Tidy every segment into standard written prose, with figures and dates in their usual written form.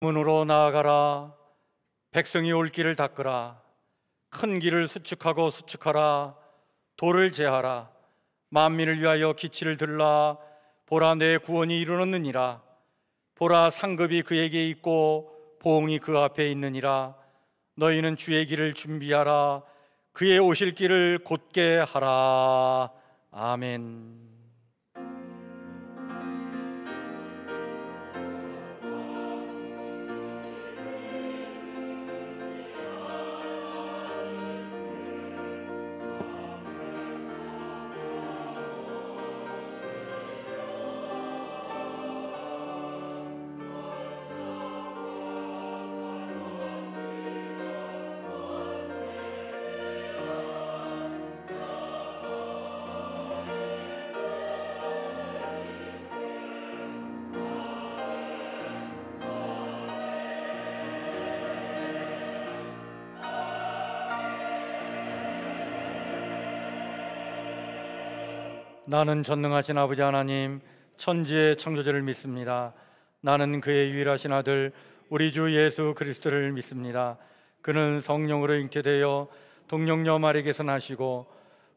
문으로 나아가라. 백성이 올 길을 닦으라. 큰 길을 수축하고 수축하라. 돌을 제하라. 만민을 위하여 기치를 들라. 보라, 내 구원이 이르렀느니라. 보라, 상급이 그에게 있고 보응이 그 앞에 있느니라. 너희는 주의 길을 준비하라. 그의 오실 길을 곧게 하라. 아멘. 나는 전능하신 아버지 하나님, 천지의 창조주를 믿습니다. 나는 그의 유일하신 아들 우리 주 예수 그리스도를 믿습니다. 그는 성령으로 잉태되어 동정녀 마리에게서 나시고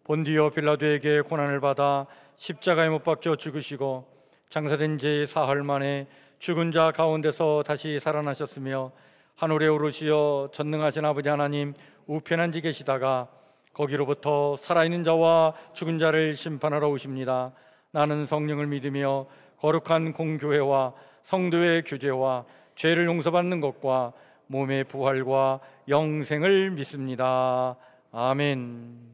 본디오 빌라도에게 고난을 받아 십자가에 못 박혀 죽으시고 장사된 지 사흘 만에 죽은 자 가운데서 다시 살아나셨으며 하늘에 오르시어 전능하신 아버지 하나님 우편에 앉아 계시다가 거기로부터 살아있는 자와 죽은 자를 심판하러 오십니다. 나는 성령을 믿으며 거룩한 공교회와 성도의 교제와 죄를 용서받는 것과 몸의 부활과 영생을 믿습니다. 아멘.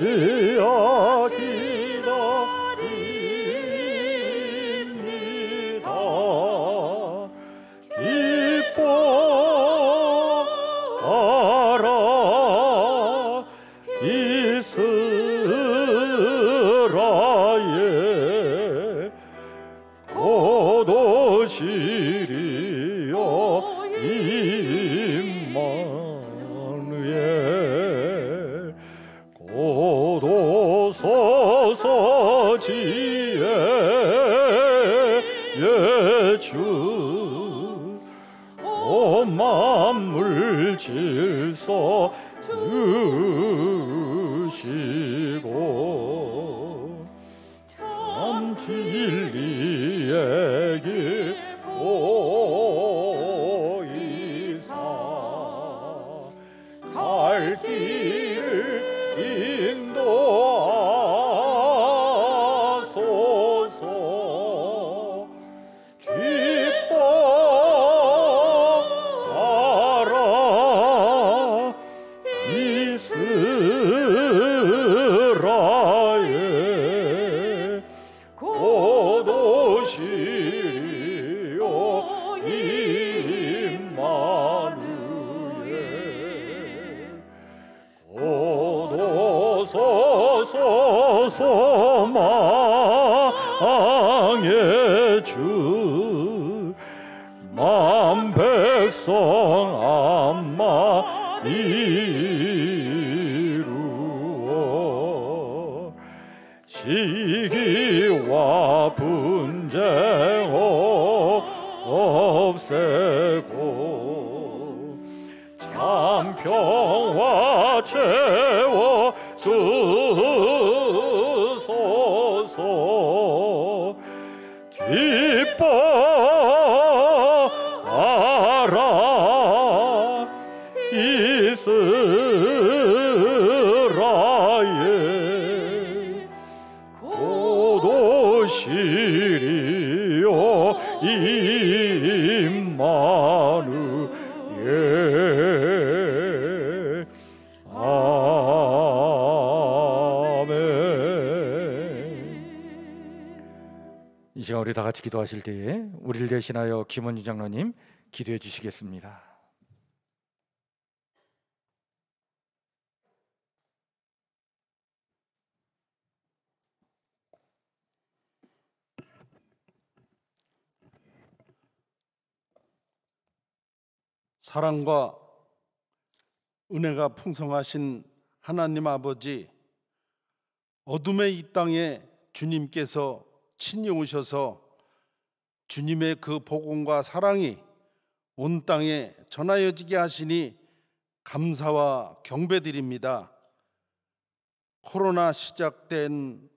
이야 기다립니다. 기뻐하라 이스라엘 곧 오시리요 임마누엘 곧 오소서 지혜의 주 온 만물 질서 주시고 참 진리의 길 보이사 갈 길을 인도하소서. 기뻐하라 이스라엘 곧 오시리요 임마누엘 곧 오소서 소망의 주 만 백성 암마 이루어 시기와 분쟁 없애고 참 평화 채워 주소서. 기뻐하라 이스라엘 곧 오시리요 임마누엘. 아멘. 이 시간 우리 다 같이 기도하실 때에 우리를 대신하여 김원주 장로님 기도해 주시겠습니다. 사랑과 은혜가 풍성하신 하나님 아버지, 어둠의 이 땅에 주님께서 친히 오셔서 주님의 그 복음과 사랑이 온 땅에 전하여지게 하시니 감사와 경배드립니다. 코로나 시작된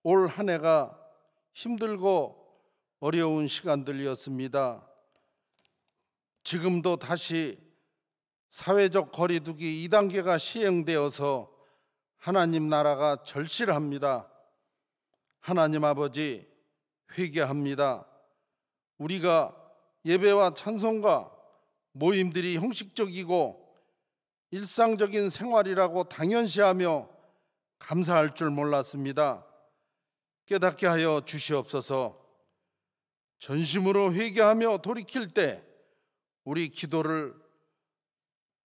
올 한 해가 힘들고 어려운 시간들이었습니다. 지금도 다시 사회적 거리두기 2단계가 시행되어서 하나님 나라가 절실합니다. 하나님 아버지, 회개합니다. 우리가 예배와 찬송과 모임들이 형식적이고 일상적인 생활이라고 당연시하며 감사할 줄 몰랐습니다. 깨닫게 하여 주시옵소서. 전심으로 회개하며 돌이킬 때 우리 기도를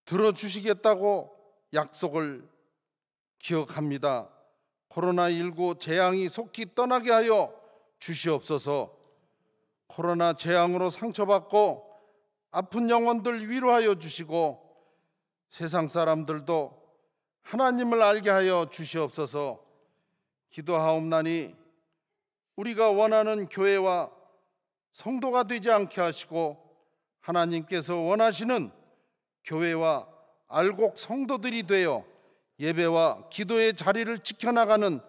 들어주시겠다고 약속을 기억합니다. 코로나19 재앙이 속히 떠나게 하여 주시옵소서. 코로나 재앙으로 상처받고 아픈 영혼들 위로하여 주시고 세상 사람들도 하나님을 알게 하여 주시옵소서. 기도하옵나니 우리가 원하는 교회와 성도가 되지 않게 하시고 하나님께서 원하시는 교회와 알곡 성도들이 되어 예배와 기도의 자리를 지켜나가는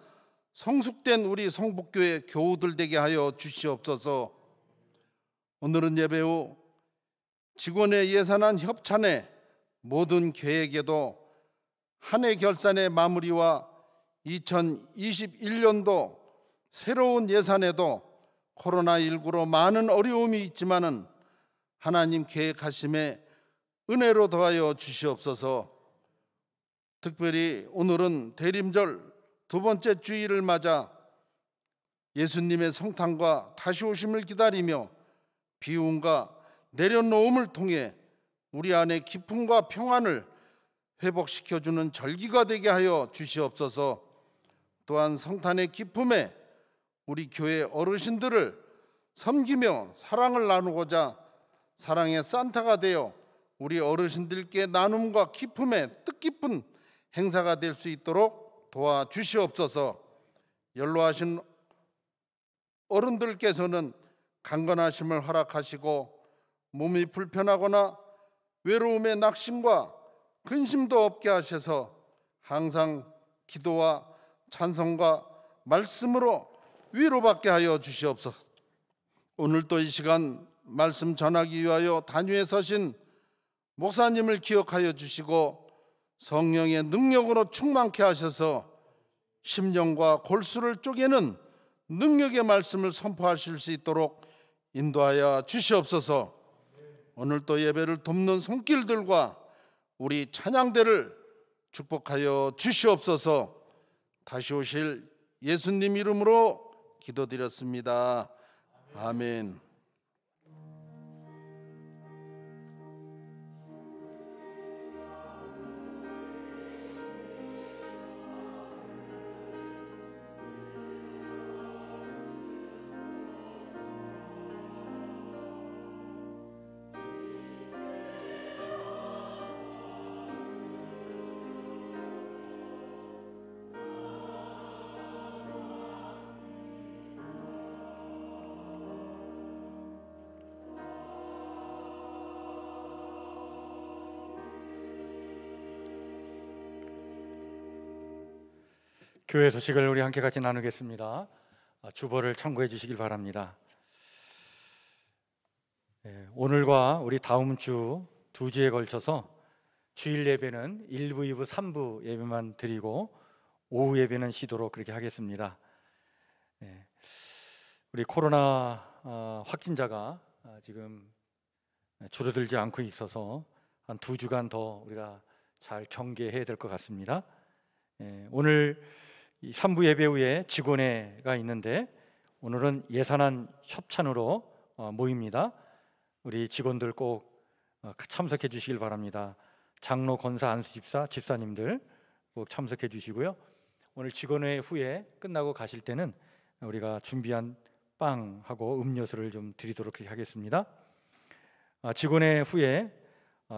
성숙된 우리 성북교회 교우들 되게 하여 주시옵소서. 오늘은 예배 후 직원의 예산안 협찬에 모든 계획에도 한 해 결산의 마무리와 2021년도 새로운 예산에도 코로나19로 많은 어려움이 있지만은 하나님 계획하심에 은혜로 더하여 주시옵소서. 특별히 오늘은 대림절 두 번째 주일을 맞아 예수님의 성탄과 다시 오심을 기다리며 비움과 내려놓음을 통해 우리 안에 기쁨과 평안을 회복시켜주는 절기가 되게 하여 주시옵소서. 또한 성탄의 기쁨에 우리 교회 어르신들을 섬기며 사랑을 나누고자 사랑의 산타가 되어 우리 어르신들께 나눔과 기쁨의 뜻깊은 행사가 될 수 있도록 도와주시옵소서. 연로하신 어른들께서는 강건하심을 허락하시고 몸이 불편하거나 외로움의 낙심과 근심도 없게 하셔서 항상 기도와 찬송과 말씀으로 위로받게 하여 주시옵소서. 오늘 또 이 시간 말씀 전하기 위하여 단위에 서신 목사님을 기억하여 주시고 성령의 능력으로 충만케 하셔서 심령과 골수를 쪼개는 능력의 말씀을 선포하실 수 있도록 인도하여 주시옵소서. 오늘 또 예배를 돕는 손길들과 우리 찬양대를 축복하여 주시옵소서. 다시 오실 예수님 이름으로 기도드렸습니다. 아멘. 교회 소식을 우리 함께 같이 나누겠습니다. 주보를 참고해 주시길 바랍니다. 오늘과 우리 다음 주 두 주에 걸쳐서 주일 예배는 1부, 2부, 3부 예배만 드리고 오후 예배는 쉬도록 그렇게 하겠습니다. 우리 코로나 확진자가 지금 줄어들지 않고 있어서 한 2주간 더 우리가 잘 경계해야 될 것 같습니다. 오늘 이 3부 예배 후에 직원회가 있는데 오늘은 예산안 협찬으로 모입니다. 우리 직원들 꼭 참석해 주시길 바랍니다. 장로, 권사, 안수 집사, 집사님들 꼭 참석해 주시고요. 오늘 직원회 후에 끝나고 가실 때는 우리가 준비한 빵하고 음료수를 좀 드리도록 하겠습니다. 직원회 후에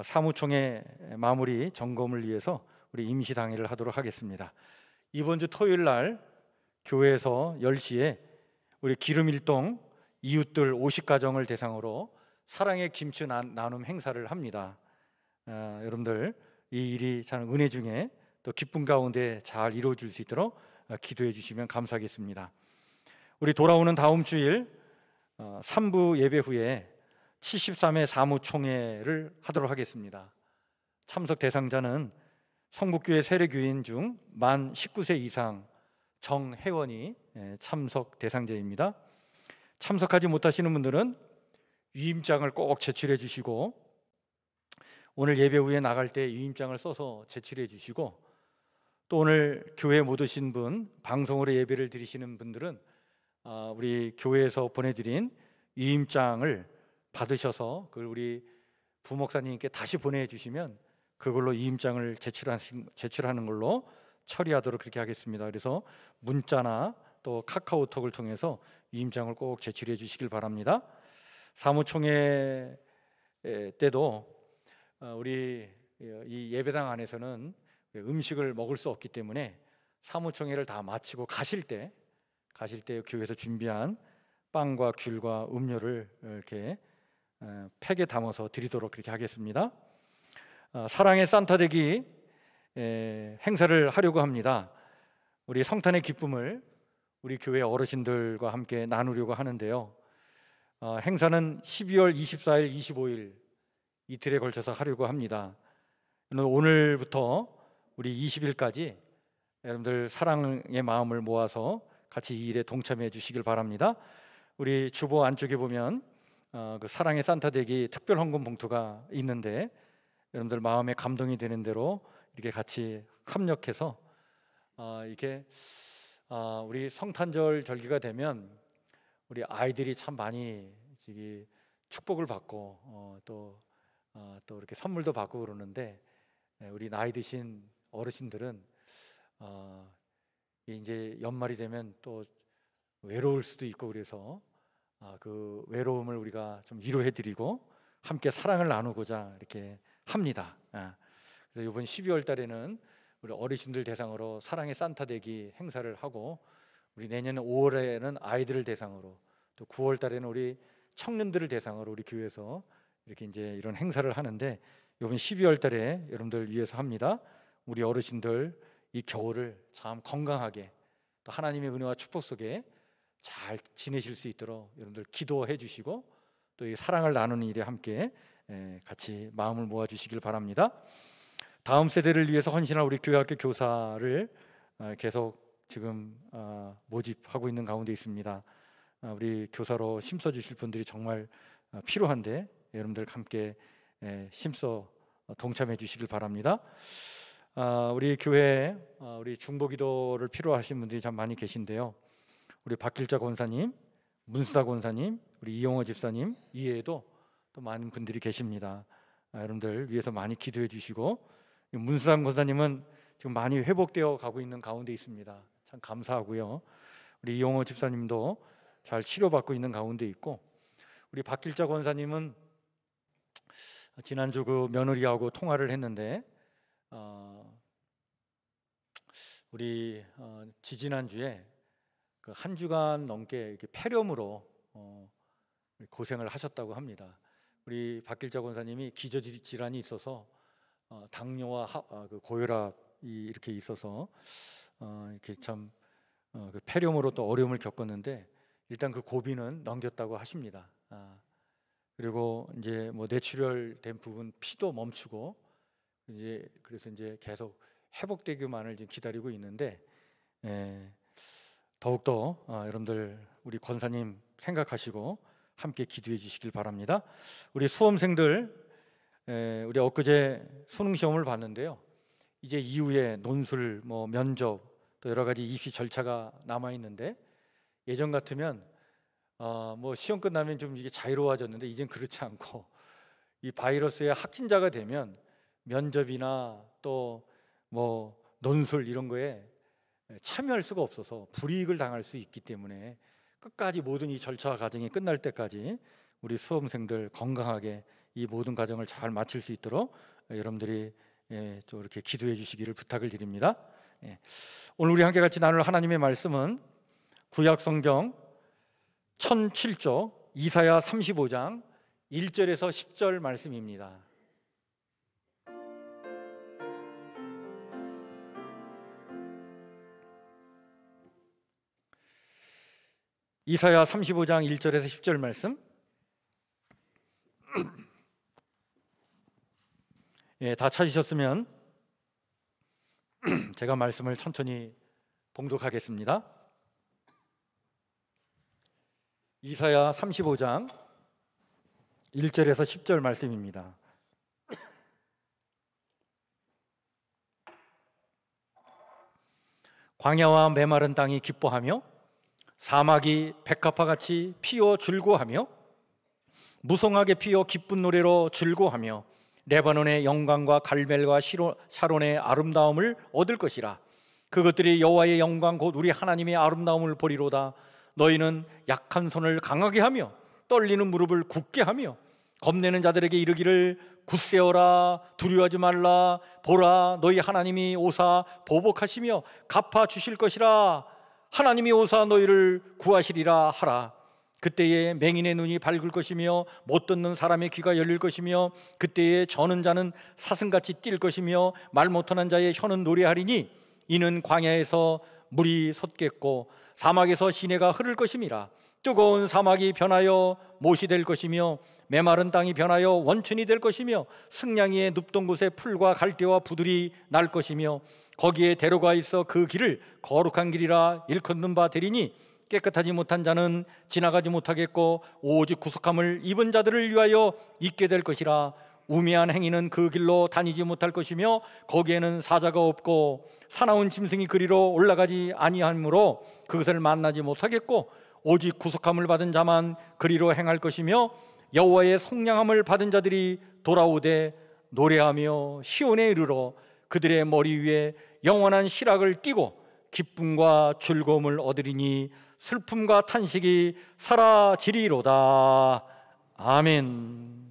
사무총회 마무리 점검을 위해서 우리 임시당회를 하도록 하겠습니다. 이번 주 토요일 날 교회에서 10시에 우리 기름일동 이웃들 50가정을 대상으로 사랑의 김치 나눔 행사를 합니다. 여러분들 이 일이 참 은혜 중에 또 기쁨 가운데 잘 이루어질 수 있도록 기도해 주시면 감사하겠습니다. 우리 돌아오는 다음 주일 3부 예배 후에 73회 사무총회를 하도록 하겠습니다. 참석 대상자는 성북교회 세례교인 중 만 19세 이상 정혜원이 참석 대상자입니다. 참석하지 못하시는 분들은 위임장을 꼭 제출해 주시고 오늘 예배 후에 나갈 때 위임장을 써서 제출해 주시고 또 오늘 교회 못 오신 분, 방송으로 예배를 드리시는 분들은 우리 교회에서 보내드린 위임장을 받으셔서 그걸 우리 부목사님께 다시 보내주시면 그걸로 위임장을 제출하는 걸로 처리하도록 그렇게 하겠습니다. 그래서 문자나 또 카카오톡을 통해서 위임장을 꼭 제출해 주시길 바랍니다. 사무총회 때도 우리 이 예배당 안에서는 음식을 먹을 수 없기 때문에 사무총회를 다 마치고 가실 때 교회에서 준비한 빵과 귤과 음료를 이렇게 팩에 담아서 드리도록 그렇게 하겠습니다. 사랑의 산타 되기 행사를 하려고 합니다. 우리 성탄의 기쁨을 우리 교회 어르신들과 함께 나누려고 하는데요. 행사는 12월 24일, 25일 이틀에 걸쳐서 하려고 합니다. 오늘부터 우리 20일까지 여러분들 사랑의 마음을 모아서 같이 이 일에 동참해 주시길 바랍니다. 우리 주보 안쪽에 보면 그 사랑의 산타 되기 특별 헌금 봉투가 있는데 여러분들 마음에 감동이 되는 대로 이렇게 같이 합력해서 이렇게 우리 성탄절 절기가 되면 우리 아이들이 참 많이 축복을 받고 또 이렇게 선물도 받고 그러는데 우리 나이 드신 어르신들은 이제 연말이 되면 또 외로울 수도 있고 그래서 그 외로움을 우리가 좀 위로해드리고 함께 사랑을 나누고자 이렇게 합니다. 그래서 이번 12월 달에는 우리 어르신들 대상으로 사랑의 산타 되기 행사를 하고 우리 내년 5월에는 아이들을 대상으로 또 9월 달에는 우리 청년들을 대상으로 우리 교회에서 이렇게 이제 이런 행사를 하는데 이번 12월 달에 여러분들 위해서 합니다. 우리 어르신들 이 겨울을 참 건강하게 또 하나님의 은혜와 축복 속에 잘 지내실 수 있도록 여러분들 기도해 주시고 또 이 사랑을 나누는 일에 함께 같이 마음을 모아 주시길 바랍니다. 다음 세대를 위해서 헌신할 우리 교회학교 교사를 계속 지금 모집하고 있는 가운데 있습니다. 우리 교사로 힘써 주실 분들이 정말 필요한데 여러분들 함께 힘써 동참해 주시길 바랍니다. 우리 교회에 우리 중보기도를 필요하신 분들이 참 많이 계신데요. 우리 박길자 권사님, 문수다 권사님, 우리 이용호 집사님 이외에도 또 많은 분들이 계십니다. 여러분들 위해서 많이 기도해 주시고 문수다 권사님은 지금 많이 회복되어 가고 있는 가운데 있습니다. 참 감사하고요. 우리 이용호 집사님도 잘 치료받고 있는 가운데 있고 우리 박길자 권사님은 지난주 그 며느리하고 통화를 했는데 우리 지지난주에 그 한 주간 넘게 이렇게 폐렴으로 고생을 하셨다고 합니다. 우리 박길자 권사님이 기저질환이 있어서 당뇨와 그 고혈압이 이렇게 있어서 이렇게 참 그 폐렴으로 또 어려움을 겪었는데 일단 그 고비는 넘겼다고 하십니다. 그리고 이제 뭐 뇌출혈된 부분 피도 멈추고 이제 그래서 이제 계속 회복되기만을 지금 기다리고 있는데 더욱더 여러분들 우리 권사님 생각하시고 함께 기도해 주시길 바랍니다. 우리 수험생들 우리 엊그제 수능 시험을 봤는데요. 이제 이후에 논술, 뭐 면접 또 여러 가지 입시 절차가 남아 있는데 예전 같으면 뭐 시험 끝나면 좀 이게 자유로워졌는데 이젠 그렇지 않고 이 바이러스의 확진자가 되면 면접이나 또 뭐 논술 이런 거에 참여할 수가 없어서 불이익을 당할 수 있기 때문에 끝까지 모든 이 절차 과정이 끝날 때까지 우리 수험생들 건강하게 이 모든 과정을 잘 마칠 수 있도록 여러분들이 또 이렇게 기도해 주시기를 부탁을 드립니다. 오늘 우리 함께 같이 나눌 하나님의 말씀은 구약 성경 1007쪽 이사야 35장 1절에서 10절 말씀입니다. 이사야 35장 1절에서 10절 말씀. 다 찾으셨으면 제가 말씀을 천천히 봉독하겠습니다. 이사야 35장 1절에서 10절 말씀입니다. 광야와 메마른 땅이 기뻐하며 사막이 백합화같이 피어 즐거워하며 무성하게 피어 기쁜 노래로 즐거워하며 레바논의 영광과 갈멜과 샤론의 아름다움을 얻을 것이라. 그것들이 여호와의 영광 곧 우리 하나님의 아름다움을 보리로다. 너희는 약한 손을 강하게 하며 떨리는 무릎을 굳게 하며 겁내는 자들에게 이르기를 굳세어라, 두려워하지 말라. 보라, 너희 하나님이 오사 보복하시며 갚아 주실 것이라. 하나님이 오사 너희를 구하시리라 하라. 그때에 맹인의 눈이 밝을 것이며 못 듣는 사람의 귀가 열릴 것이며 그때에 저는 자는 사슴같이 뛸 것이며 말 못하는 자의 혀는 노래하리니 이는 광야에서 물이 솟겠고 사막에서 시내가 흐를 것임이라. 뜨거운 사막이 변하여 못이 될 것이며 메마른 땅이 변하여 원천이 될 것이며 승냥이의 눕던 곳에 풀과 갈대와 부들이 날 것이며 거기에 대로가 있어 그 길을 거룩한 길이라 일컫는 바 되리니 깨끗하지 못한 자는 지나가지 못하겠고 오직 구속함을 입은 자들을 위하여 있게 될 것이라. 우매한 행위는 그 길로 다니지 못할 것이며 거기에는 사자가 없고 사나운 짐승이 그리로 올라가지 아니하므로 그것을 만나지 못하겠고 오직 구속함을 받은 자만 그리로 행할 것이며 여호와의 속량함을 받은 자들이 돌아오되 노래하며 시온에 이르러 그들의 머리 위에 영원한 희락을 띠고 기쁨과 즐거움을 얻으리니 슬픔과 탄식이 사라지리로다. 아멘.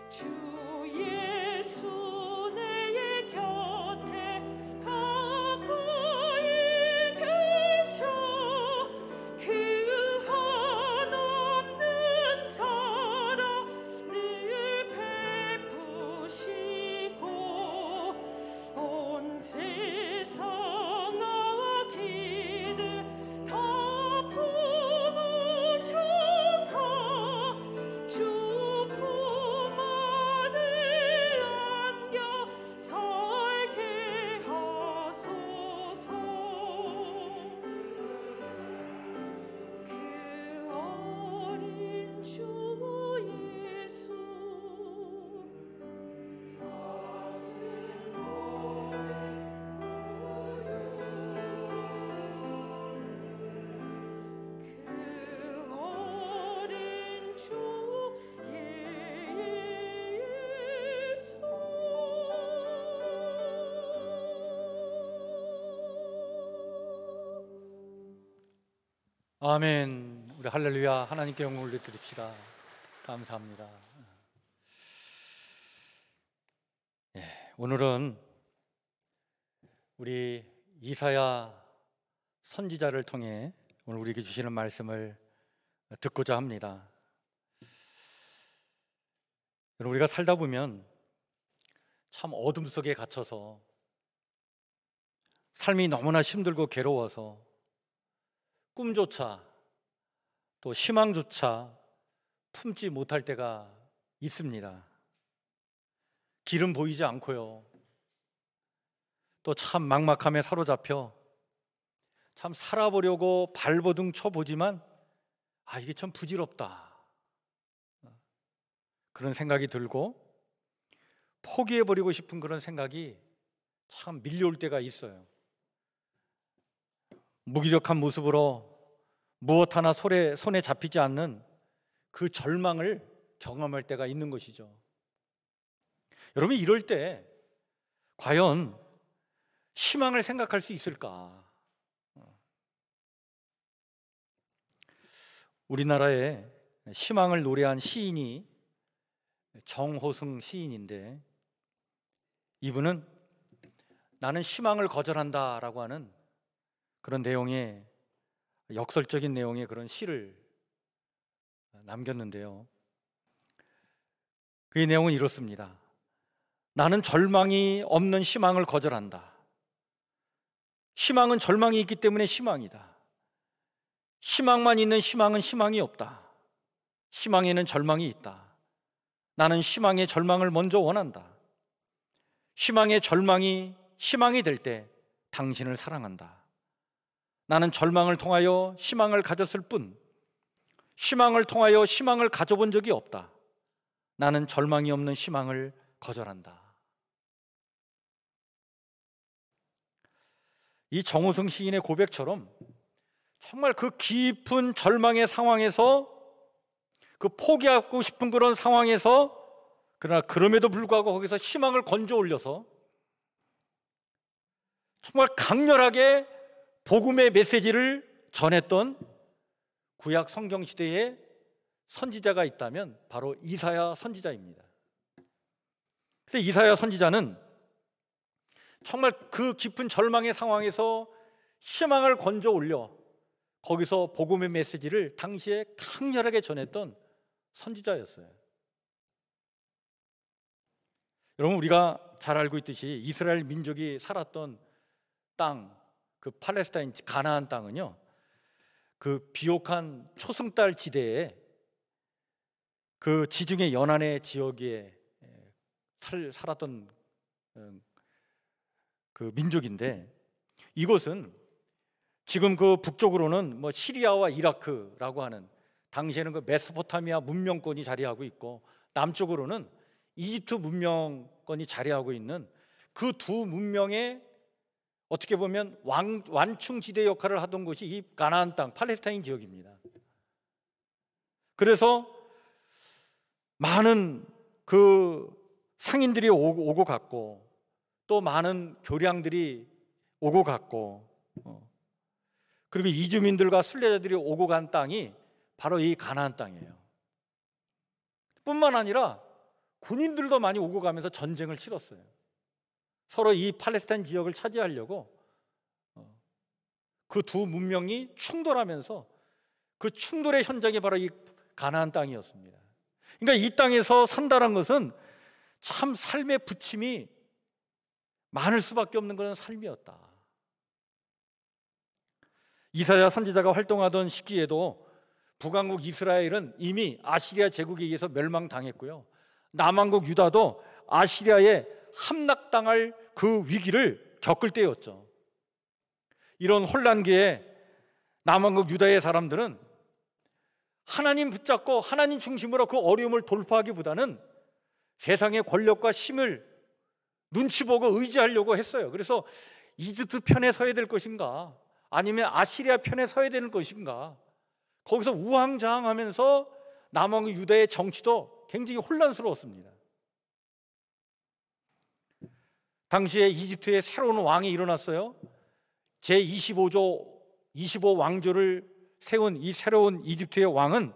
주 예수 내 곁에 가까이 계셔. 그 한없는 사랑 늘 베푸시고 온 세상 아기들 아멘. 우리 할렐루야. 하나님께 영광 올려드립시다. 감사합니다. 오늘은 우리 이사야 선지자를 통해 오늘 우리에게 주시는 말씀을 듣고자 합니다. 여러분, 우리가 살다 보면 참 어둠 속에 갇혀서 삶이 너무나 힘들고 괴로워서 꿈조차 또 희망조차 품지 못할 때가 있습니다. 길은 보이지 않고요. 또 참 막막함에 사로잡혀 참 살아보려고 발버둥 쳐보지만 이게 참 부질없다, 그런 생각이 들고 포기해버리고 싶은 그런 생각이 참 밀려올 때가 있어요. 무기력한 모습으로 무엇 하나 손에 잡히지 않는 그 절망을 경험할 때가 있는 것이죠. 여러분, 이럴 때 과연 희망을 생각할 수 있을까? 우리나라에 희망을 노래한 시인이 정호승 시인인데, 이분은 나는 희망을 거절한다 라고 하는 그런 내용의 역설적인 내용의 그런 시를 남겼는데요, 그의 내용은 이렇습니다. 나는 절망이 없는 희망을 거절한다. 희망은 절망이 있기 때문에 희망이다. 희망만 있는 희망은 희망이 없다. 희망에는 절망이 있다. 나는 희망의 절망을 먼저 원한다. 희망의 절망이 희망이 될 때 당신을 사랑한다. 나는 절망을 통하여 희망을 가졌을 뿐 희망을 통하여 희망을 가져본 적이 없다. 나는 절망이 없는 희망을 거절한다. 이 정호승 시인의 고백처럼 정말 그 깊은 절망의 상황에서, 그 포기하고 싶은 그런 상황에서, 그러나 그럼에도 불구하고 거기서 희망을 건져 올려서 정말 강렬하게 복음의 메시지를 전했던 구약 성경 시대에 선지자가 있다면 바로 이사야 선지자입니다. 그래서 이사야 선지자는 정말 그 깊은 절망의 상황에서 희망을 건져 올려 거기서 복음의 메시지를 당시에 강렬하게 전했던 선지자였어요. 여러분, 우리가 잘 알고 있듯이 이스라엘 민족이 살았던 땅, 그 팔레스타인 가나안 땅은요, 그 비옥한 초승달 지대에 그 지중해 연안의 지역에 살았던 그 민족인데, 이곳은 지금 그 북쪽으로는 뭐 시리아와 이라크라고 하는 당시에는 그 메소포타미아 문명권이 자리하고 있고, 남쪽으로는 이집트 문명권이 자리하고 있는 그 두 문명의 어떻게 보면 완충지대 역할을 하던 곳이 이 가나안 땅, 팔레스타인 지역입니다. 그래서 많은 그 상인들이 오고 갔고, 또 많은 교량들이 오고 갔고, 그리고 이주민들과 순례자들이 오고 간 땅이 바로 이 가나안 땅이에요. 뿐만 아니라 군인들도 많이 오고 가면서 전쟁을 치렀어요. 서로 이 팔레스타인 지역을 차지하려고 그 두 문명이 충돌하면서 그 충돌의 현장이 바로 이 가나안 땅이었습니다. 그러니까 이 땅에서 산다는 것은 참 삶의 부침이 많을 수밖에 없는 그런 삶이었다. 이사야 선지자가 활동하던 시기에도 북왕국 이스라엘은 이미 아시리아 제국에 의해서 멸망당했고요, 남왕국 유다도 아시리아에 함락당할 그 위기를 겪을 때였죠. 이런 혼란기에 남왕국 유다의 사람들은 하나님 붙잡고 하나님 중심으로 그 어려움을 돌파하기보다는 세상의 권력과 힘을 눈치 보고 의지하려고 했어요. 그래서 이집트 편에 서야 될 것인가, 아니면 아시리아 편에 서야 되는 것인가, 거기서 우왕좌왕하면서 남왕국 유다의 정치도 굉장히 혼란스러웠습니다. 당시에 이집트에 새로운 왕이 일어났어요. 제25왕조를 세운 이 새로운 이집트의 왕은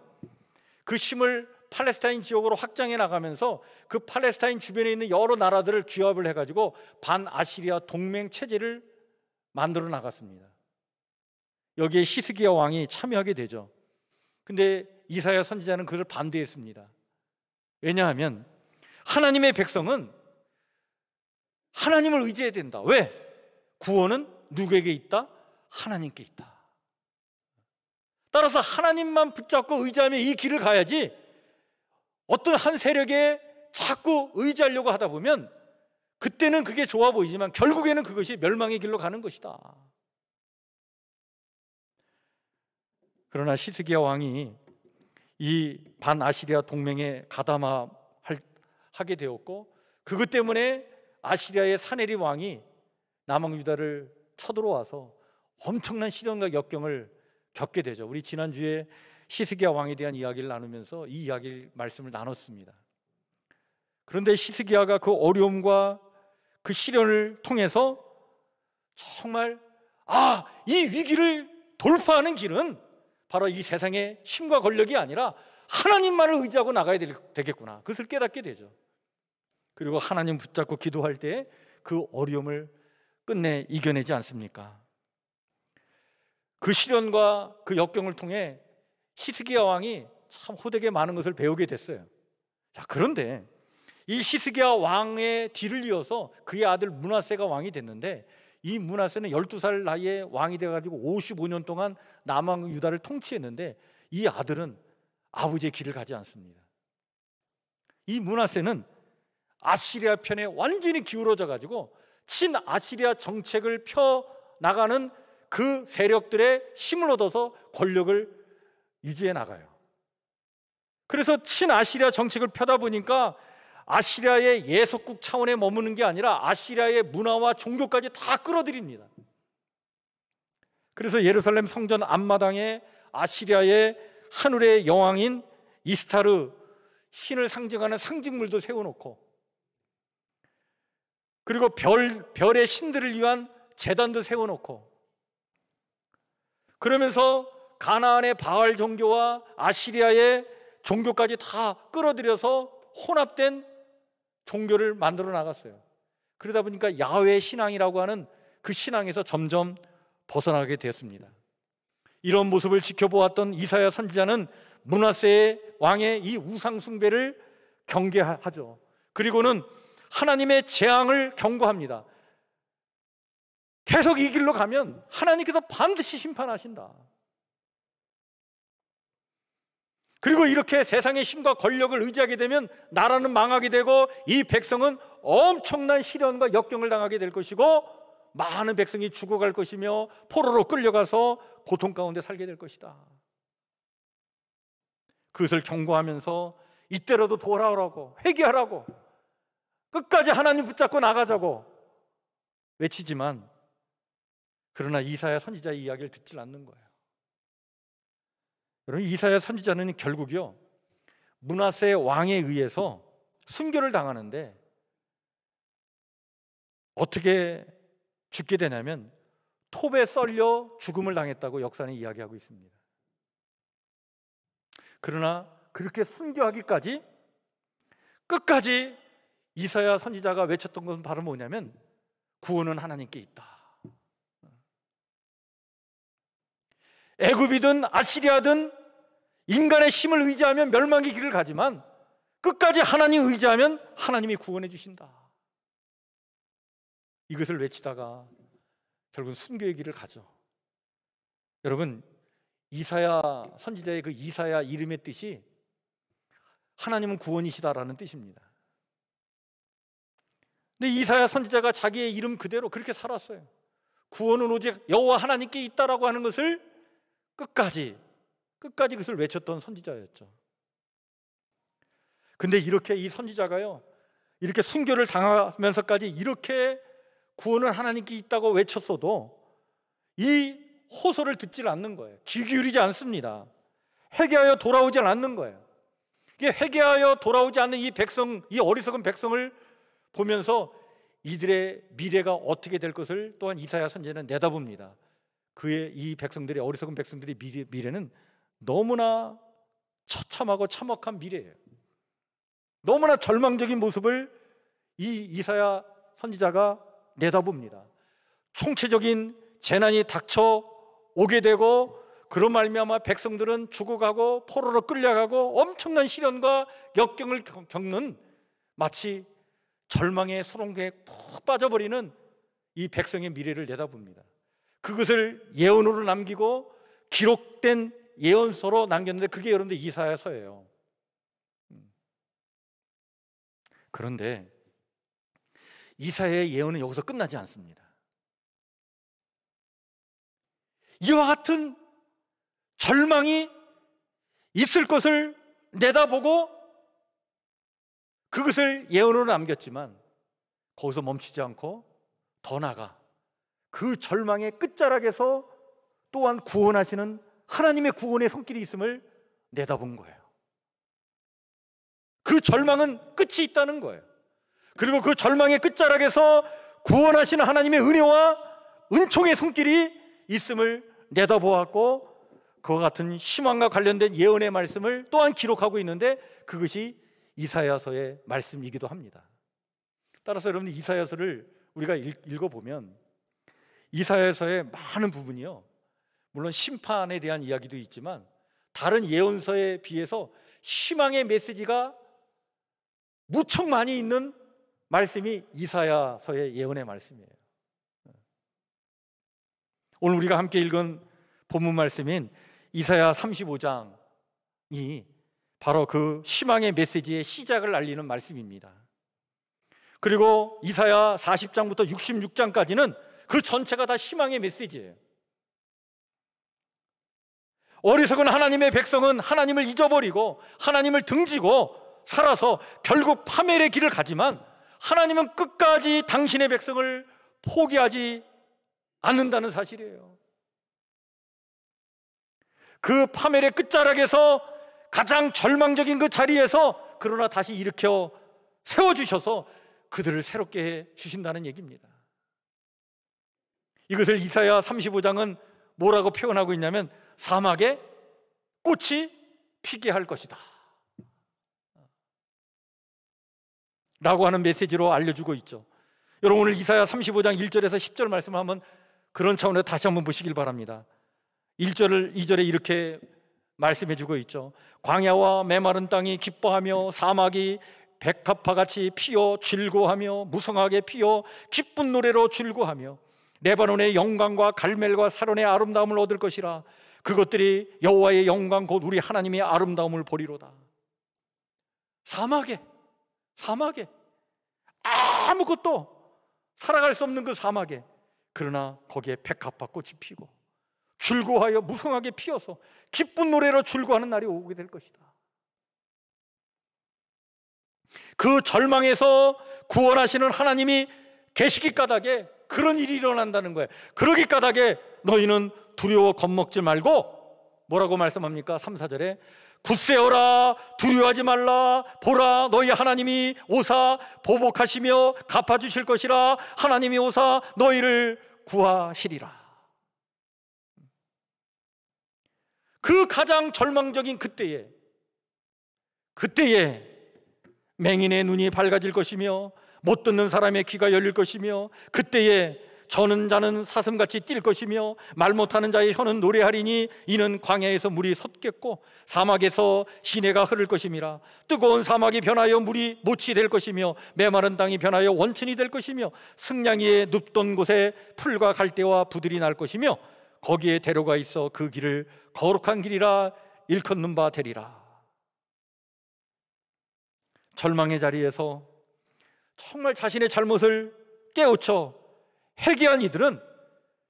그 힘을 팔레스타인 지역으로 확장해 나가면서 그 팔레스타인 주변에 있는 여러 나라들을 규합을 해가지고 반아시리아 동맹 체제를 만들어 나갔습니다. 여기에 히스기야 왕이 참여하게 되죠. 근데 이사야 선지자는 그를 반대했습니다. 왜냐하면 하나님의 백성은 하나님을 의지해야 된다. 왜? 구원은 누구에게 있다? 하나님께 있다. 따라서 하나님만 붙잡고 의지하며 이 길을 가야지, 어떤 한 세력에 자꾸 의지하려고 하다 보면 그때는 그게 좋아 보이지만 결국에는 그것이 멸망의 길로 가는 것이다. 그러나 히스기야 왕이 이 반아시리아 동맹에 가담하게 되었고, 그것 때문에 아시리아의 사네립 왕이 남왕 유다를 쳐들어와서 엄청난 시련과 역경을 겪게 되죠. 우리 지난주에 히스기야 왕에 대한 이야기를 나누면서 이 말씀을 나눴습니다. 그런데 히스기야가 그 어려움과 그 시련을 통해서 정말 이 위기를 돌파하는 길은 바로 이 세상의 힘과 권력이 아니라 하나님만을 의지하고 나가야 되겠구나, 그것을 깨닫게 되죠. 그리고 하나님 붙잡고 기도할 때 그 어려움을 끝내 이겨내지 않습니까? 그 시련과 그 역경을 통해 히스기야 왕이 참 호되게 많은 것을 배우게 됐어요. 자, 그런데 이 히스기야 왕의 뒤를 이어서 그의 아들 므낫세가 왕이 됐는데, 이 므낫세는 12살 나이에 왕이 돼가지고 55년 동안 남왕 유다를 통치했는데, 이 아들은 아버지의 길을 가지 않습니다. 이 므낫세는 아시리아 편에 완전히 기울어져 가지고 친아시리아 정책을 펴 나가는 그 세력들의 힘을 얻어서 권력을 유지해 나가요. 그래서 친아시리아 정책을 펴다 보니까 아시리아의 예속국 차원에 머무는 게 아니라 아시리아의 문화와 종교까지 다 끌어들입니다. 그래서 예루살렘 성전 앞마당에 아시리아의 하늘의 여왕인 이스타르, 신을 상징하는 상징물도 세워놓고, 그리고 별의 신들을 위한 제단도 세워놓고, 그러면서 가나안의 바알 종교와 아시리아의 종교까지 다 끌어들여서 혼합된 종교를 만들어 나갔어요. 그러다 보니까 야훼 신앙이라고 하는 그 신앙에서 점점 벗어나게 되었습니다. 이런 모습을 지켜보았던 이사야 선지자는 므낫세 왕의 이 우상 숭배를 경계하죠. 그리고는 하나님의 재앙을 경고합니다. 계속 이 길로 가면 하나님께서 반드시 심판하신다. 그리고 이렇게 세상의 힘과 권력을 의지하게 되면 나라는 망하게 되고 이 백성은 엄청난 시련과 역경을 당하게 될 것이고, 많은 백성이 죽어갈 것이며 포로로 끌려가서 고통 가운데 살게 될 것이다. 그것을 경고하면서 이때라도 돌아오라고, 회개하라고, 끝까지 하나님 붙잡고 나가자고 외치지만, 그러나 이사야 선지자의 이야기를 듣질 않는 거예요. 여러분, 이사야 선지자는 결국요 므낫세 왕에 의해서 순교를 당하는데 어떻게 죽게 되냐면 톱에 썰려 죽음을 당했다고 역사는 이야기하고 있습니다. 그러나 그렇게 순교하기까지 끝까지 이사야 선지자가 외쳤던 것은 바로 뭐냐면 구원은 하나님께 있다. 애굽이든 아시리아든 인간의 힘을 의지하면 멸망의 길을 가지만 끝까지 하나님 의지하면 하나님이 구원해 주신다. 이것을 외치다가 결국은 순교의 길을 가죠. 여러분, 이사야 선지자의 그 이사야 이름의 뜻이 하나님은 구원이시다라는 뜻입니다. 근데 이사야 선지자가 자기의 이름 그대로 그렇게 살았어요. 구원은 오직 여호와 하나님께 있다라고 하는 것을 끝까지 그것을 외쳤던 선지자였죠. 근데 이렇게 이 선지자가요, 이렇게 순교를 당하면서까지 이렇게 구원은 하나님께 있다고 외쳤어도 이 호소를 듣질 않는 거예요. 귀 기울이지 않습니다. 회개하여 돌아오지 않는 거예요. 이게 회개하여 돌아오지 않는 이 백성, 이 어리석은 백성을 보면서 이들의 미래가 어떻게 될 것을 또한 이사야 선지자는 내다봅니다. 그의 이 백성들의 어리석은 백성들의 미래는 너무나 처참하고 참혹한 미래예요. 너무나 절망적인 모습을 이 이사야 선지자가 내다봅니다. 총체적인 재난이 닥쳐 오게 되고 그런 말미암아 백성들은 죽어가고 포로로 끌려가고 엄청난 시련과 역경을 겪는 마치 절망의 수렁에 푹 빠져버리는 이 백성의 미래를 내다봅니다. 그것을 예언으로 남기고 기록된 예언서로 남겼는데 그게 여러분들 이사야서예요. 그런데 이사야의 예언은 여기서 끝나지 않습니다. 이와 같은 절망이 있을 것을 내다보고 그것을 예언으로 남겼지만 거기서 멈추지 않고 더 나아가 그 절망의 끝자락에서 또한 구원하시는 하나님의 구원의 손길이 있음을 내다본 거예요. 그 절망은 끝이 있다는 거예요. 그리고 그 절망의 끝자락에서 구원하시는 하나님의 은혜와 은총의 손길이 있음을 내다보았고 그와 같은 희망과 관련된 예언의 말씀을 또한 기록하고 있는데 그것이 이사야서의 말씀이기도 합니다. 따라서 여러분 이사야서를 우리가 읽어보면 이사야서의 많은 부분이요, 물론 심판에 대한 이야기도 있지만 다른 예언서에 비해서 희망의 메시지가 무척 많이 있는 말씀이 이사야서의 예언의 말씀이에요. 오늘 우리가 함께 읽은 본문 말씀인 이사야 35장이 바로 그 희망의 메시지의 시작을 알리는 말씀입니다. 그리고 이사야 40장부터 66장까지는 그 전체가 다 희망의 메시지예요. 어리석은 하나님의 백성은 하나님을 잊어버리고 하나님을 등지고 살아서 결국 파멸의 길을 가지만 하나님은 끝까지 당신의 백성을 포기하지 않는다는 사실이에요. 그 파멸의 끝자락에서 가장 절망적인 그 자리에서 그러나 다시 일으켜 세워주셔서 그들을 새롭게 해 주신다는 얘기입니다. 이것을 이사야 35장은 뭐라고 표현하고 있냐면 사막에 꽃이 피게 할 것이다 라고 하는 메시지로 알려주고 있죠. 여러분 오늘 이사야 35장 1절에서 10절 말씀을 한번 그런 차원에서 다시 한번 보시길 바랍니다. 1절을 2절에 이렇게 말씀해주고 있죠. 광야와 메마른 땅이 기뻐하며 사막이 백합화같이 피어 즐거워하며 무성하게 피어 기쁜 노래로 즐거워하며 레바논의 영광과 갈멜과 사론의 아름다움을 얻을 것이라. 그것들이 여호와의 영광 곧 우리 하나님의 아름다움을 보리로다. 사막에 아무것도 살아갈 수 없는 그 사막에, 그러나 거기에 백합화 꽃이 피고 즐거워하여 무성하게 피어서 기쁜 노래로 즐거워하는 날이 오게 될 것이다. 그 절망에서 구원하시는 하나님이 계시기 까닭에 그런 일이 일어난다는 거예요. 그러기 까닭에 너희는 두려워 겁먹지 말고 뭐라고 말씀합니까? 3, 4절에 굳세어라 두려워하지 말라 보라 너희 하나님이 오사 보복하시며 갚아주실 것이라. 하나님이 오사 너희를 구하시리라. 그 가장 절망적인 그때에 맹인의 눈이 밝아질 것이며 못 듣는 사람의 귀가 열릴 것이며 그때에 저는 자는 사슴같이 뛸 것이며 말 못하는 자의 혀는 노래하리니 이는 광야에서 물이 솟겠고 사막에서 시내가 흐를 것임이라. 뜨거운 사막이 변하여 물이 못이 될 것이며 메마른 땅이 변하여 원천이 될 것이며 승냥이의 눕던 곳에 풀과 갈대와 부들이 날 것이며 거기에 대로가 있어 그 길을 거룩한 길이라 일컫는 바 되리라. 절망의 자리에서 정말 자신의 잘못을 깨우쳐 회개한 이들은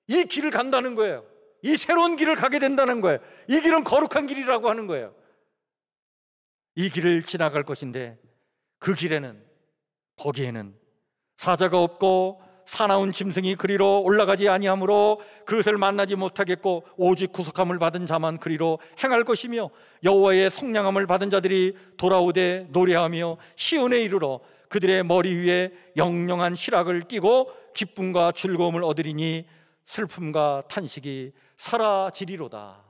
이 길을 간다는 거예요. 이 새로운 길을 가게 된다는 거예요. 이 길은 거룩한 길이라고 하는 거예요. 이 길을 지나갈 것인데 그 길에는, 거기에는 사자가 없고 사나운 짐승이 그리로 올라가지 아니하므로 그것을 만나지 못하겠고 오직 구속함을 받은 자만 그리로 행할 것이며 여호와의 속량함을 받은 자들이 돌아오되 노래하며 시온에 이르러 그들의 머리 위에 영영한 희락을 띠고 기쁨과 즐거움을 얻으리니 슬픔과 탄식이 사라지리로다.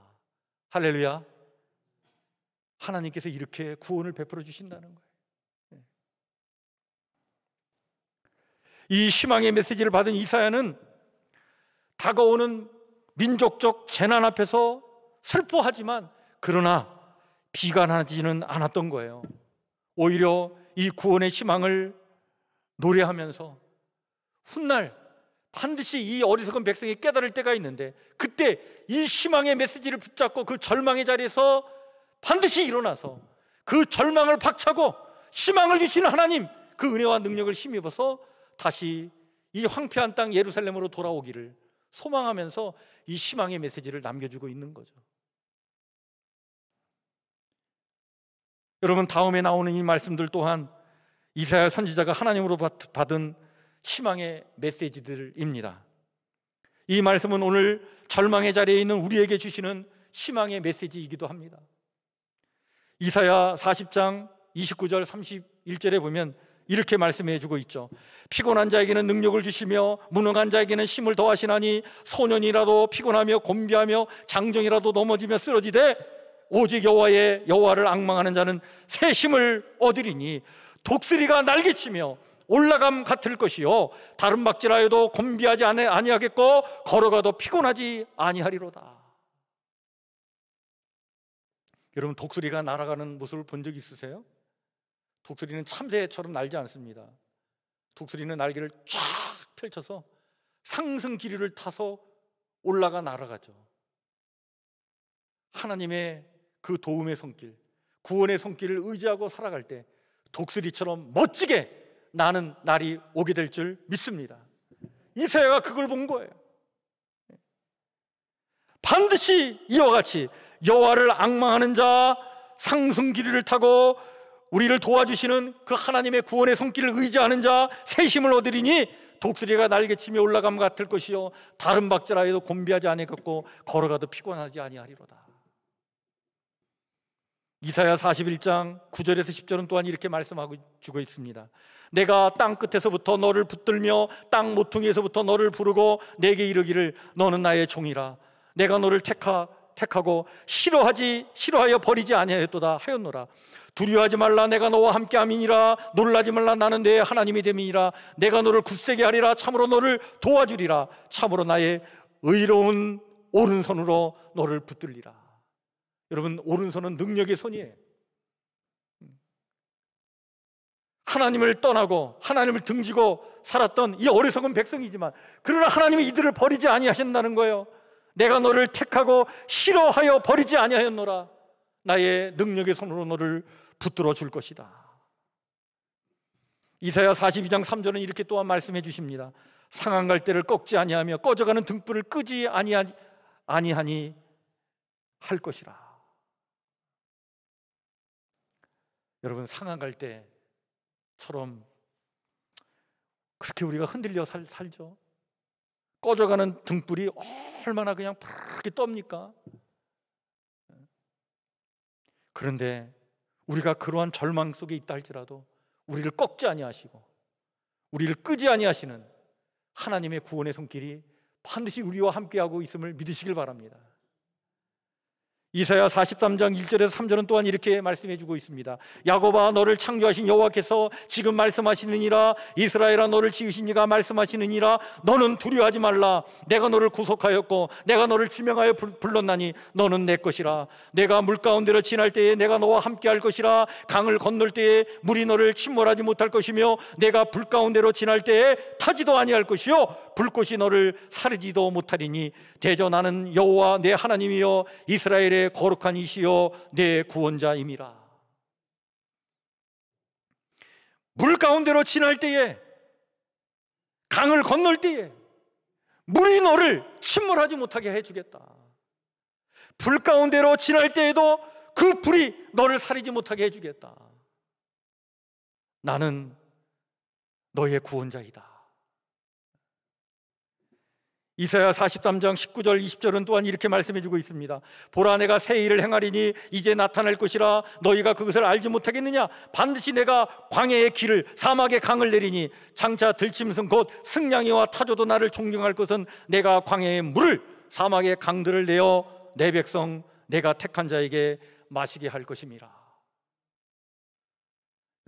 할렐루야. 하나님께서 이렇게 구원을 베풀어 주신다는 거예요. 이 희망의 메시지를 받은 이사야는 다가오는 민족적 재난 앞에서 슬퍼하지만 그러나 비관하지는 않았던 거예요. 오히려 이 구원의 희망을 노래하면서 훗날 반드시 이 어리석은 백성이 깨달을 때가 있는데 그때 이 희망의 메시지를 붙잡고 그 절망의 자리에서 반드시 일어나서 그 절망을 박차고 희망을 주시는 하나님, 그 은혜와 능력을 힘입어서 다시 이 황폐한 땅 예루살렘으로 돌아오기를 소망하면서 이 희망의 메시지를 남겨주고 있는 거죠. 여러분, 다음에 나오는 이 말씀들 또한 이사야 선지자가 하나님으로 받은 희망의 메시지들입니다. 이 말씀은 오늘 절망의 자리에 있는 우리에게 주시는 희망의 메시지이기도 합니다. 이사야 40장 29절 31절에 보면 이렇게 말씀해 주고 있죠. 피곤한 자에게는 능력을 주시며 무능한 자에게는 힘을 더하시나니 소년이라도 피곤하며 곤비하며 장정이라도 넘어지며 쓰러지되 오직 여호와를 앙망하는 자는 새 힘을 얻으리니 독수리가 날개치며 올라감 같을 것이요 다른 박질하여도 곤비하지 아니하겠고 걸어가도 피곤하지 아니하리로다. 여러분, 독수리가 날아가는 모습을 본 적 있으세요? 독수리는 참새처럼 날지 않습니다. 독수리는 날개를 쫙 펼쳐서 상승 기류를 타서 올라가 날아가죠. 하나님의 그 도움의 손길, 구원의 손길을 의지하고 살아갈 때 독수리처럼 멋지게 나는 날이 오게 될 줄 믿습니다. 이사야가 그걸 본 거예요. 반드시 이와 같이 여호와를 앙망하는 자, 상승 기류를 타고 우리를 도와주시는 그 하나님의 구원의 손길을 의지하는 자 새 힘을 얻으리니 독수리가 날개치며 올라감 같을 것이요 다른 박질하여도 곤비하지 아니하겠고 걸어가도 피곤하지 아니하리로다. 이사야 41장 9절에서 10절은 또한 이렇게 말씀하고 주고 있습니다. 내가 땅 끝에서부터 너를 붙들며 땅 모퉁이에서부터 너를 부르고 내게 이르기를 너는 나의 종이라. 내가 너를 택하고 싫어하여 버리지 아니하였도다 하였노라. 두려워하지 말라. 내가 너와 함께함이니라. 놀라지 말라. 나는 내 하나님이 됨이니라. 내가 너를 굳세게 하리라. 참으로 너를 도와주리라. 참으로 나의 의로운 오른손으로 너를 붙들리라. 여러분, 오른손은 능력의 손이에요. 하나님을 떠나고 하나님을 등지고 살았던 이 어리석은 백성이지만 그러나 하나님이 이들을 버리지 아니하신다는 거예요. 내가 너를 택하고 싫어하여 버리지 아니하였노라. 나의 능력의 손으로 너를 붙들어 줄 것이다. 이사야 42장 3절은 이렇게 또한 말씀해 주십니다. 상한 갈대를 꺾지 아니하며 꺼져가는 등불을 끄지 아니하니 할 것이라. 여러분, 상한 갈대처럼 그렇게 우리가 흔들려 살죠. 꺼져가는 등불이 얼마나 그냥 푸르게 떱니까? 그런데 우리가 그러한 절망 속에 있다 할지라도 우리를 꺾지 아니하시고 우리를 끄지 아니하시는 하나님의 구원의 손길이 반드시 우리와 함께하고 있음을 믿으시길 바랍니다. 이사야 43장 1절에서 3절은 또한 이렇게 말씀해 주고 있습니다. 야곱아, 너를 창조하신 여호와께서 지금 말씀하시느니라. 이스라엘아, 너를 지으신 이가 말씀하시느니라. 너는 두려워하지 말라. 내가 너를 구속하였고 내가 너를 지명하여 불렀나니 너는 내 것이라. 내가 물 가운데로 지날 때에 내가 너와 함께할 것이라. 강을 건널 때에 물이 너를 침몰하지 못할 것이며 내가 불 가운데로 지날 때에 타지도 아니할 것이요 불꽃이 너를 사르지도 못하리니 대저 나는 여호와 내 하나님이여 이스라엘의 거룩한 이시여 내 구원자임이라. 물 가운데로 지날 때에, 강을 건널 때에 물이 너를 침몰하지 못하게 해주겠다. 불 가운데로 지날 때에도 그 불이 너를 사르지 못하게 해주겠다. 나는 너의 구원자이다. 이사야 43장 19절 20절은 또한 이렇게 말씀해 주고 있습니다. 보라, 내가 새 일을 행하리니 이제 나타날 것이라 너희가 그것을 알지 못하겠느냐? 반드시 내가 광야의 길을 사막의 강을 내리니 장차 들짐승 곧 승냥이와 타조도 나를 존경할 것은 내가 광야의 물을 사막의 강들을 내어 내 백성 내가 택한 자에게 마시게 할 것임이라.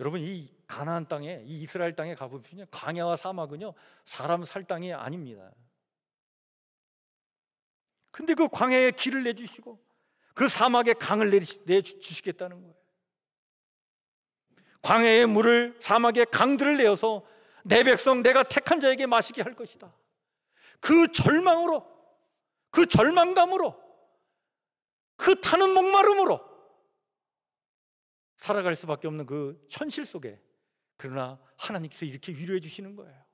여러분, 이 가나안 땅에, 이 이스라엘 땅에 가보면요, 광야와 사막은요 사람 살 땅이 아닙니다. 근데 그 광야에 길을 내주시고 그 사막에 강을 내주시겠다는 거예요. 광야의 물을 사막의 강들을 내어서 내 백성 내가 택한 자에게 마시게 할 것이다. 그 절망으로, 그 절망감으로, 그 타는 목마름으로 살아갈 수밖에 없는 그 현실 속에, 그러나 하나님께서 이렇게 위로해 주시는 거예요.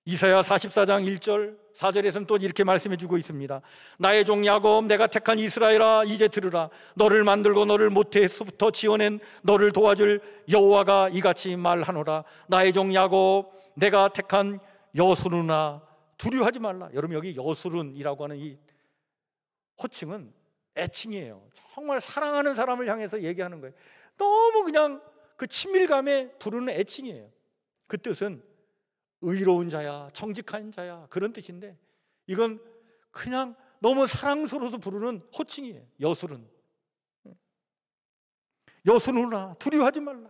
이사야 44장 1절 4절에서는 또 이렇게 말씀해 주고 있습니다. 나의 종 야곱, 내가 택한 이스라엘아, 이제 들으라. 너를 만들고 너를 모태에서부터 지어낸 너를 도와줄 여호와가 이같이 말하노라. 나의 종 야곱, 내가 택한 여수르나 두려워하지 말라. 여러분, 여기 여수른이라고 하는 이 호칭은 애칭이에요. 정말 사랑하는 사람을 향해서 얘기하는 거예요. 너무 그냥 그 친밀감에 부르는 애칭이에요. 그 뜻은 의로운 자야, 정직한 자야, 그런 뜻인데, 이건 그냥 너무 사랑스러워서 부르는 호칭이에요. 여수른. 여수르나 두려워하지 말라.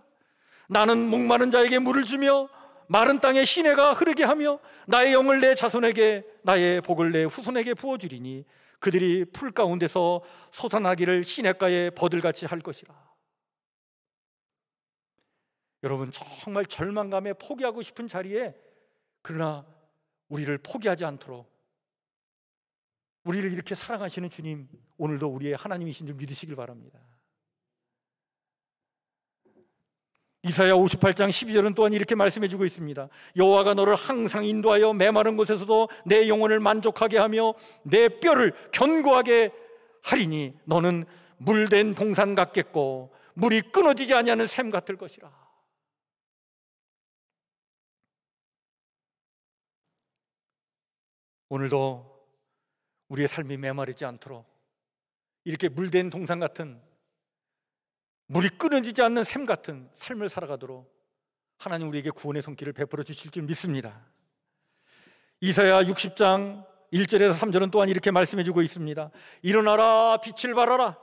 나는 목마른 자에게 물을 주며 마른 땅에 시내가 흐르게 하며 나의 영을 내 자손에게, 나의 복을 내 후손에게 부어주리니 그들이 풀 가운데서 솟아나기를 시냇가에 버들같이 할 것이라. 여러분, 정말 절망감에 포기하고 싶은 자리에, 그러나 우리를 포기하지 않도록 우리를 이렇게 사랑하시는 주님, 오늘도 우리의 하나님이신 줄 믿으시길 바랍니다. 이사야 58장 12절은 또한 이렇게 말씀해 주고 있습니다. 여호와가 너를 항상 인도하여 메마른 곳에서도 내 영혼을 만족하게 하며 내 뼈를 견고하게 하리니 너는 물된 동산 같겠고 물이 끊어지지 아니하는 샘 같을 것이라. 오늘도 우리의 삶이 메마르지 않도록 이렇게 물된 동산 같은, 물이 끊어지지 않는 샘 같은 삶을 살아가도록 하나님 우리에게 구원의 손길을 베풀어 주실 줄 믿습니다. 이사야 60장 1절에서 3절은 또한 이렇게 말씀해 주고 있습니다. 일어나라, 빛을 발하라.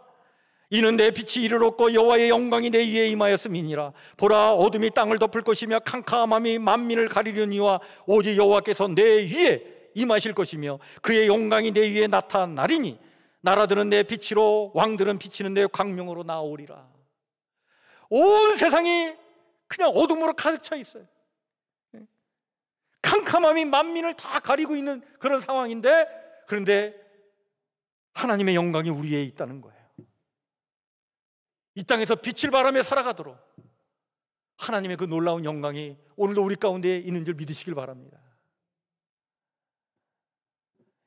이는 내 빛이 이를 얻고 여호와의 영광이 내 위에 임하였음이니라. 보라, 어둠이 땅을 덮을 것이며 캄캄함이 만민을 가리려니와 오직 여호와께서 내 위에 임하실 것이며 그의 영광이 내 위에 나타나리니 나라들은 내 빛으로, 왕들은 비치는 내 광명으로 나오리라. 온 세상이 그냥 어둠으로 가득 차 있어요. 캄캄함이 만민을 다 가리고 있는 그런 상황인데, 그런데 하나님의 영광이 우리에 있다는 거예요. 이 땅에서 빛을 발하며 살아가도록 하나님의 그 놀라운 영광이 오늘도 우리 가운데 있는 줄 믿으시길 바랍니다.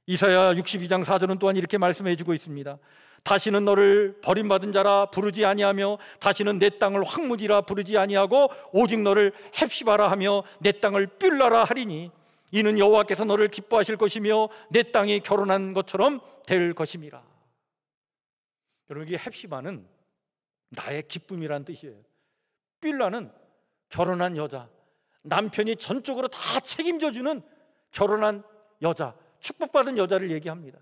이사야 62장 4절은 또한 이렇게 말씀해 주고 있습니다. 다시는 너를 버림받은 자라 부르지 아니하며 다시는 내 땅을 황무지라 부르지 아니하고 오직 너를 헵시바라 하며 내 땅을 뷸라라 하리니 이는 여호와께서 너를 기뻐하실 것이며 내 땅이 결혼한 것처럼 될 것임이라. 여러분, 이 헵시바는 나의 기쁨이란 뜻이에요. 뷸라는 결혼한 여자, 남편이 전적으로 다 책임져주는 결혼한 여자, 축복받은 여자를 얘기합니다.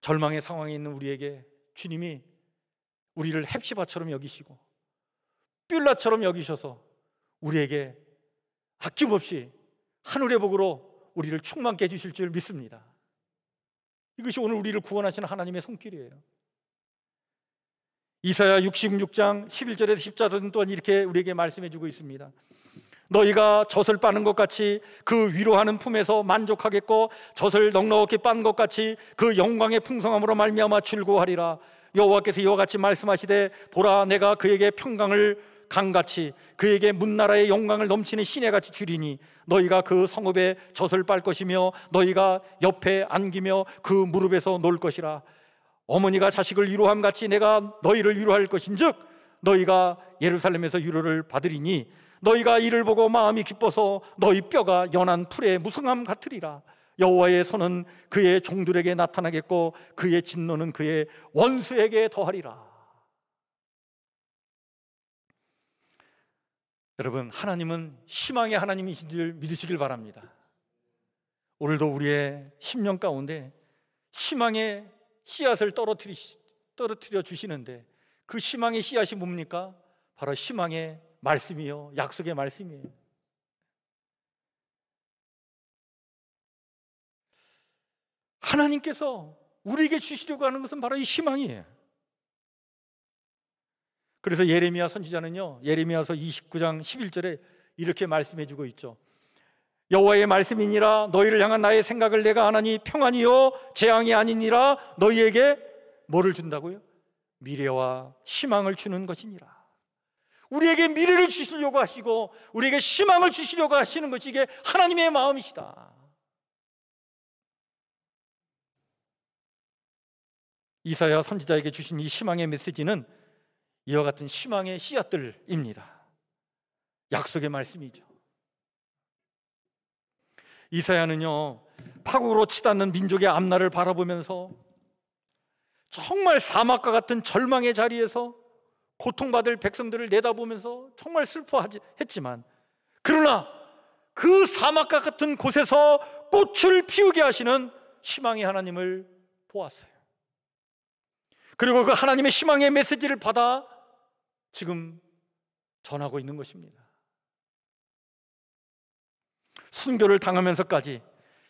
절망의 상황에 있는 우리에게 주님이 우리를 헵시바처럼 여기시고 뷸라처럼 여기셔서 우리에게 아낌없이 하늘의 복으로 우리를 충만케 해주실 줄 믿습니다. 이것이 오늘 우리를 구원하시는 하나님의 손길이에요. 이사야 66장 11절에서 14절은 또한 이렇게 우리에게 말씀해 주고 있습니다. 너희가 젖을 빠는 것 같이 그 위로하는 품에서 만족하겠고 젖을 넉넉히 빤 것 같이 그 영광의 풍성함으로 말미암아 즐거워하리라. 여호와께서 이와 같이 말씀하시되 보라, 내가 그에게 평강을 강같이 그에게 문나라의 영광을 넘치는 시내같이 주리니 너희가 그 성읍에 젖을 빨 것이며 너희가 옆에 안기며 그 무릎에서 놀 것이라. 어머니가 자식을 위로함같이 내가 너희를 위로할 것인즉 너희가 예루살렘에서 위로를 받으리니 너희가 이를 보고 마음이 기뻐서 너희 뼈가 연한 풀의 무성함 같으리라. 여호와의 손은 그의 종들에게 나타나겠고 그의 진노는 그의 원수에게 더하리라. 여러분, 하나님은 희망의 하나님이신 줄 믿으시길 바랍니다. 오늘도 우리의 심령 가운데 희망의 씨앗을 떨어뜨려 주시는데, 그 희망의 씨앗이 뭡니까? 바로 희망의 말씀이요, 약속의 말씀이에요. 하나님께서 우리에게 주시려고 하는 것은 바로 이 희망이에요. 그래서 예레미야 선지자는요, 예레미야서 29장 11절에 이렇게 말씀해 주고 있죠. 여호와의 말씀이니라. 너희를 향한 나의 생각을 내가 아나니 평안이요 재앙이 아니니라. 너희에게 뭐를 준다고요? 미래와 희망을 주는 것이니라. 우리에게 미래를 주시려고 하시고 우리에게 희망을 주시려고 하시는 것이 이게 하나님의 마음이시다. 이사야 선지자에게 주신 이 희망의 메시지는 이와 같은 희망의 씨앗들입니다. 약속의 말씀이죠. 이사야는요, 파국으로 치닫는 민족의 앞날을 바라보면서 정말 사막과 같은 절망의 자리에서 고통받을 백성들을 내다보면서 정말 슬퍼했지만, 그러나 그 사막과 같은 곳에서 꽃을 피우게 하시는 희망의 하나님을 보았어요. 그리고 그 하나님의 희망의 메시지를 받아 지금 전하고 있는 것입니다. 순교를 당하면서까지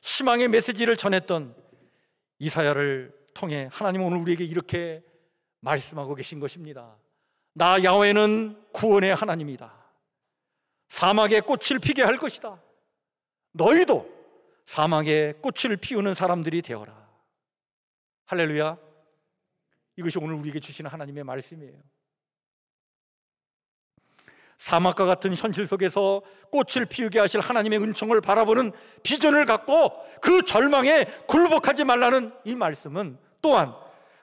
희망의 메시지를 전했던 이사야를 통해 하나님은 오늘 우리에게 이렇게 말씀하고 계신 것입니다. 나 야훼는 구원의 하나님이다. 사막에 꽃을 피게 할 것이다. 너희도 사막에 꽃을 피우는 사람들이 되어라. 할렐루야. 이것이 오늘 우리에게 주시는 하나님의 말씀이에요. 사막과 같은 현실 속에서 꽃을 피우게 하실 하나님의 은총을 바라보는 비전을 갖고 그 절망에 굴복하지 말라는 이 말씀은 또한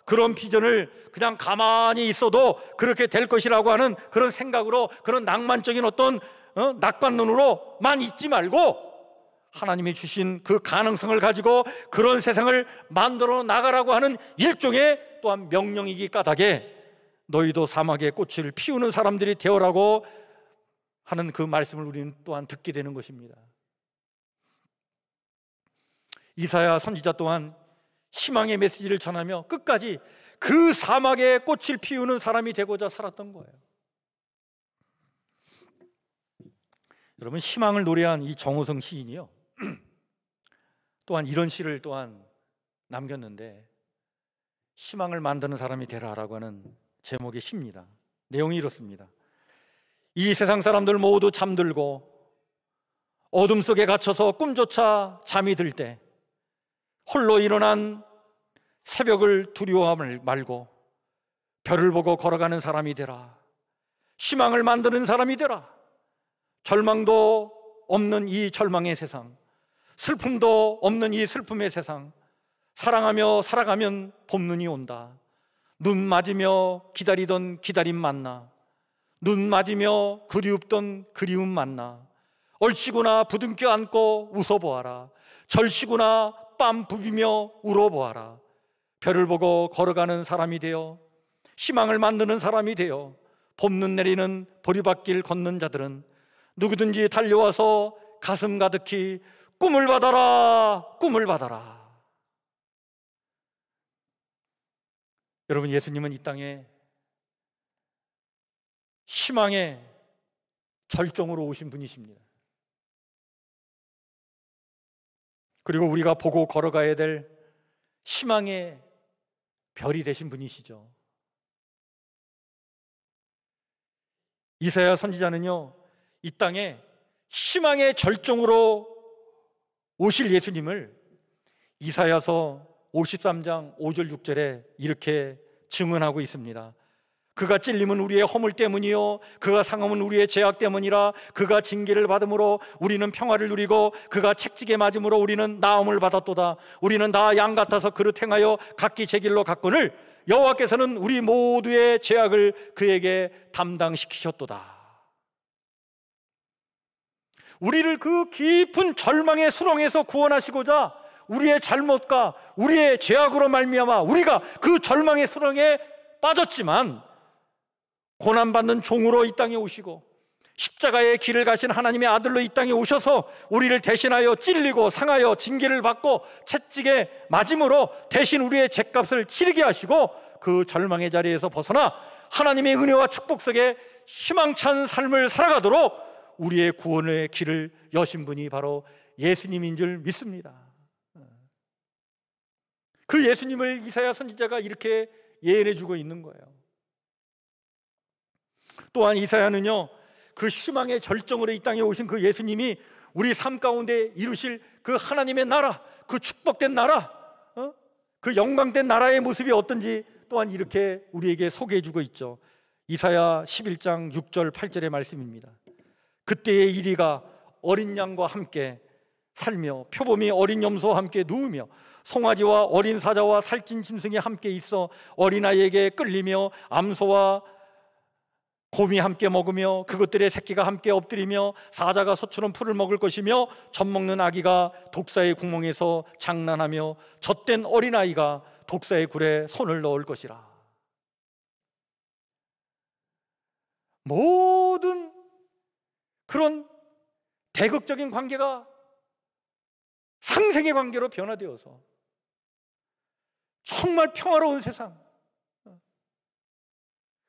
그런 비전을 그냥 가만히 있어도 그렇게 될 것이라고 하는 그런 생각으로, 그런 낭만적인 어떤 낙관론으로만 있지 말고 하나님이 주신 그 가능성을 가지고 그런 세상을 만들어 나가라고 하는 일종의 또한 명령이기 까닭에 너희도 사막에 꽃을 피우는 사람들이 되어라고 하는 그 말씀을 우리는 또한 듣게 되는 것입니다. 이사야 선지자 또한 희망의 메시지를 전하며 끝까지 그 사막에 꽃을 피우는 사람이 되고자 살았던 거예요. 여러분, 희망을 노래한 이 정호성 시인이요, 또한 이런 시를 또한 남겼는데, 희망을 만드는 사람이 되라라고 하는 제목의 시입니다. 내용이 이렇습니다. 이 세상 사람들 모두 잠들고 어둠 속에 갇혀서 꿈조차 잠이 들 때 홀로 일어난 새벽을 두려워하지 말고 별을 보고 걸어가는 사람이 되라. 희망을 만드는 사람이 되라. 절망도 없는 이 절망의 세상, 슬픔도 없는 이 슬픔의 세상, 사랑하며 살아가면 봄눈이 온다. 눈 맞으며 기다리던 기다림 만나, 눈 맞으며 그리웠던 그리움 만나. 얼씨구나 부둥켜 안고 웃어보아라. 절씨구나 뺨 부비며 울어보아라. 별을 보고 걸어가는 사람이 되어, 희망을 만드는 사람이 되어 봄눈 내리는 보리밭길 걷는 자들은 누구든지 달려와서 가슴 가득히 꿈을 받아라, 꿈을 받아라. 여러분, 예수님은 이 땅에 희망의 절정으로 오신 분이십니다. 그리고 우리가 보고 걸어가야 될 희망의 별이 되신 분이시죠. 이사야 선지자는요, 이 땅에 희망의 절정으로 오실 예수님을 이사야서 53장 5절 6절에 이렇게 증언하고 있습니다. 그가 찔림은 우리의 허물 때문이요 그가 상함은 우리의 죄악 때문이라. 그가 징계를 받음으로 우리는 평화를 누리고 그가 책지게 맞음으로 우리는 나음을 받았도다. 우리는 다 양 같아서 그릇 행하여 각기 제 길로 갔거늘 여호와께서는 우리 모두의 죄악을 그에게 담당시키셨도다. 우리를 그 깊은 절망의 수렁에서 구원하시고자 우리의 잘못과 우리의 죄악으로 말미암아 우리가 그 절망의 수렁에 빠졌지만 고난받는 종으로 이 땅에 오시고 십자가의 길을 가신 하나님의 아들로 이 땅에 오셔서 우리를 대신하여 찔리고 상하여 징계를 받고 채찍에 맞음으로 대신 우리의 죗값을 치르게 하시고 그 절망의 자리에서 벗어나 하나님의 은혜와 축복 속에 희망찬 삶을 살아가도록 우리의 구원의 길을 여신 분이 바로 예수님인 줄 믿습니다. 그 예수님을 이사야 선지자가 이렇게 예언해 주고 있는 거예요. 또한 이사야는요, 그 희망의 절정으로 이 땅에 오신 그 예수님이 우리 삶 가운데 이루실 그 하나님의 나라, 그 축복된 나라, 그 영광된 나라의 모습이 어떤지 또한 이렇게 우리에게 소개해 주고 있죠. 이사야 11장 6절 8절의 말씀입니다. 그때의 이리가 어린 양과 함께 살며 표범이 어린 염소와 함께 누우며 송아지와 어린 사자와 살찐 짐승이 함께 있어 어린아이에게 끌리며 암소와 곰이 함께 먹으며 그것들의 새끼가 함께 엎드리며 사자가 소처럼 풀을 먹을 것이며 젖먹는 아기가 독사의 구멍에서 장난하며 젖된 어린아이가 독사의 굴에 손을 넣을 것이라. 모든 그런 대극적인 관계가 상생의 관계로 변화되어서 정말 평화로운 세상,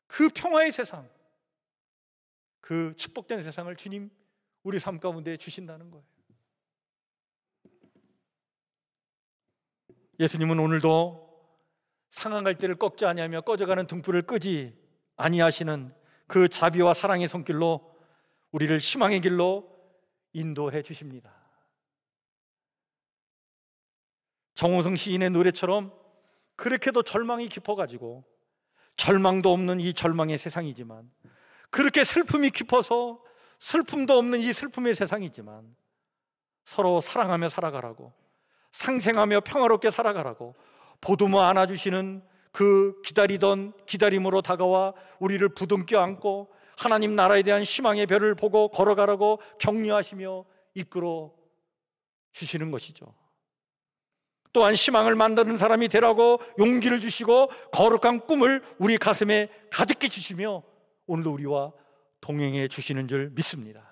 그 평화의 세상, 그 축복된 세상을 주님 우리 삶 가운데 주신다는 거예요. 예수님은 오늘도 상한 갈대를 꺾지 아니하며 꺼져가는 등불을 끄지 아니하시는 그 자비와 사랑의 손길로 우리를 희망의 길로 인도해 주십니다. 정호성 시인의 노래처럼 그렇게도 절망이 깊어가지고 절망도 없는 이 절망의 세상이지만, 그렇게 슬픔이 깊어서 슬픔도 없는 이 슬픔의 세상이지만 서로 사랑하며 살아가라고, 상생하며 평화롭게 살아가라고 보듬어 안아주시는 그 기다리던 기다림으로 다가와 우리를 부둥켜 안고 하나님 나라에 대한 희망의 별을 보고 걸어가라고 격려하시며 이끌어 주시는 것이죠. 또한 희망을 만드는 사람이 되라고 용기를 주시고 거룩한 꿈을 우리 가슴에 가득히 주시며 오늘도 우리와 동행해 주시는 줄 믿습니다.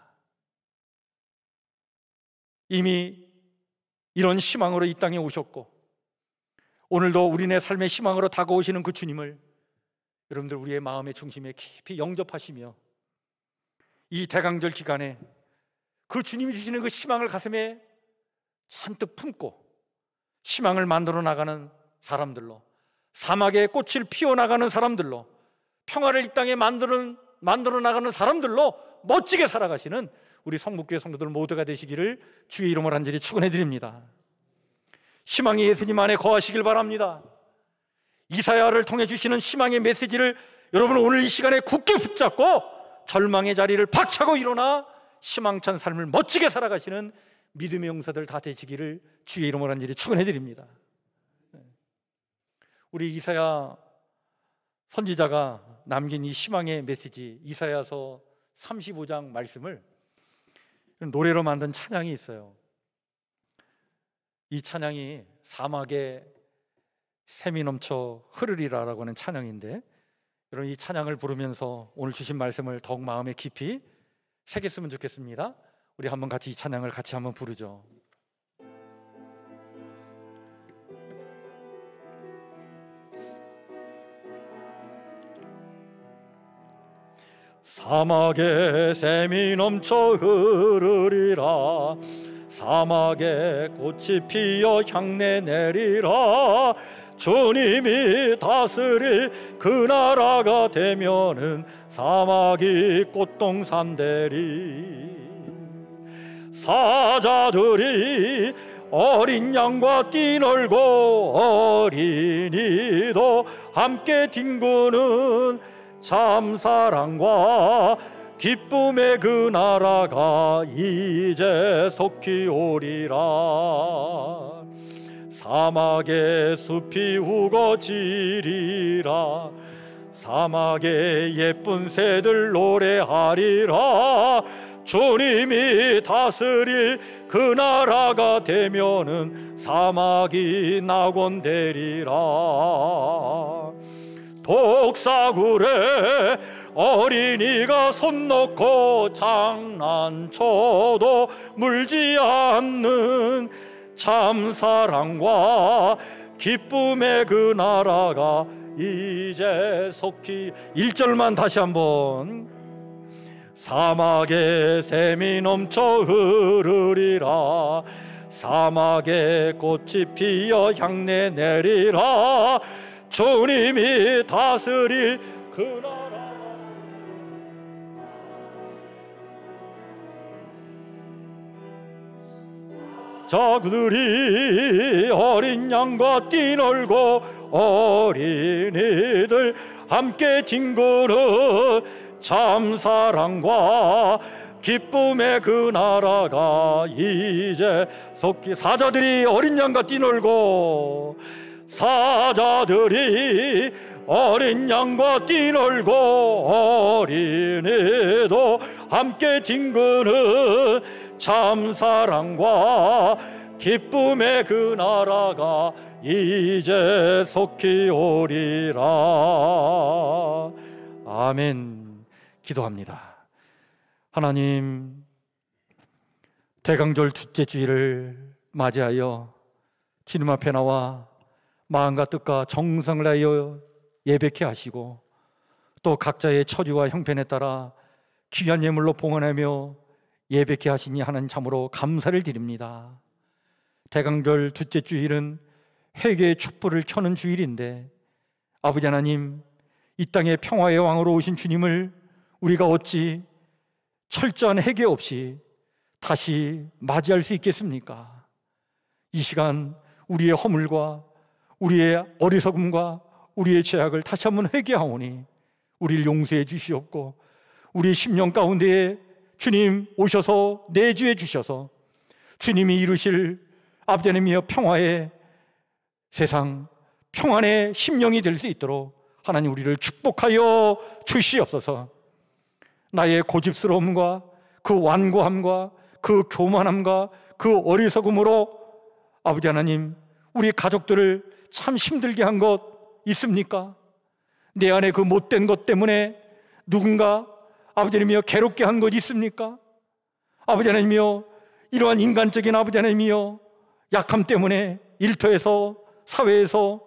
이미 이런 희망으로 이 땅에 오셨고 오늘도 우리네 삶의 희망으로 다가오시는 그 주님을 여러분들 우리의 마음의 중심에 깊이 영접하시며 이 대강절 기간에 그 주님이 주시는 그 희망을 가슴에 잔뜩 품고 희망을 만들어 나가는 사람들로, 사막에 꽃을 피워나가는 사람들로, 평화를 이 땅에 만들어 나가는 사람들로 멋지게 살아가시는 우리 성북교회 성도들 모두가 되시기를 주의 이름으로 간절히 축원해 드립니다. 희망의 예수님 안에 거하시길 바랍니다. 이사야를 통해 주시는 희망의 메시지를 여러분 오늘 이 시간에 굳게 붙잡고 절망의 자리를 박차고 일어나 희망찬 삶을 멋지게 살아가시는 믿음의 용사들 다 되시기를 주의 이름으로 간절히 축원해 드립니다. 우리 이사야 선지자가 남긴 이 희망의 메시지, 이사야서 35장 말씀을 노래로 만든 찬양이 있어요. 이 찬양이 사막에 샘이 넘쳐 흐르리라라고 하는 찬양인데, 여러분 이 찬양을 부르면서 오늘 주신 말씀을 더욱 마음에 깊이 새겼으면 좋겠습니다. 우리 한번 같이 이 찬양을 같이 한번 부르죠. 사막에 샘이 넘쳐 흐르리라, 사막에 꽃이 피어 향내 내리라. 주님이 다스릴 그 나라가 되면은 사막이 꽃동산 되리. 사자들이 어린 양과 뛰놀고 어린이도 함께 뒹구는 참 사랑과 기쁨의 그 나라가 이제 속히 오리라. 사막의 숲이 우거지리라. 사막의 예쁜 새들 노래하리라. 주님이 다스릴 그 나라가 되면은 사막이 낙원되리라. 독사굴에 어린이가 손 놓고 장난쳐도 물지 않는 참 사랑과 기쁨의 그 나라가 이제 속히 1절만 다시 한번. 사막에 샘이 넘쳐 흐르리라. 사막에 꽃이 피어 향내 내리라. 주님이 다스릴 그 나라. 자그들이 어린 양과 뛰놀고 어린이들 함께 뒹구는 참 사랑과 기쁨의 그 나라가 이제 속히. 사자들이 어린 양과 뛰놀고, 사자들이 어린 양과 뛰놀고 어린이도 함께 뒹구는 참 사랑과 기쁨의 그 나라가 이제 속히 오리라. 아멘. 기도합니다. 하나님, 대강절 둘째 주일을 맞이하여 주님 앞에 나와 마음과 뜻과 정성을 다하여 예배케 하시고, 또 각자의 처지와 형편에 따라 귀한 예물로 봉헌하며 예배케 하시니 하나님 참으로 감사를 드립니다. 대강절 둘째 주일은 회개의 촛불을 켜는 주일인데, 아버지 하나님, 이 땅에 평화의 왕으로 오신 주님을 우리가 어찌 철저한 회개 없이 다시 맞이할 수 있겠습니까? 이 시간 우리의 허물과 우리의 어리석음과 우리의 죄악을 다시 한번 회개하오니 우리를 용서해 주시옵고, 우리 심령 가운데에 주님 오셔서 내주해 주셔서 주님이 이루실 아버지 하나님이여 평화의 세상, 평안의 심령이 될 수 있도록 하나님 우리를 축복하여 주시옵소서. 나의 고집스러움과 그 완고함과 그 교만함과 그 어리석음으로 아버지 하나님 우리 가족들을 참 힘들게 한 것 있습니까? 내 안에 그 못된 것 때문에 누군가 아버지 하나님이여 괴롭게 한 것 있습니까? 아버지 하나님이여 이러한 인간적인 아버지 하나님이여 약함 때문에 일터에서, 사회에서,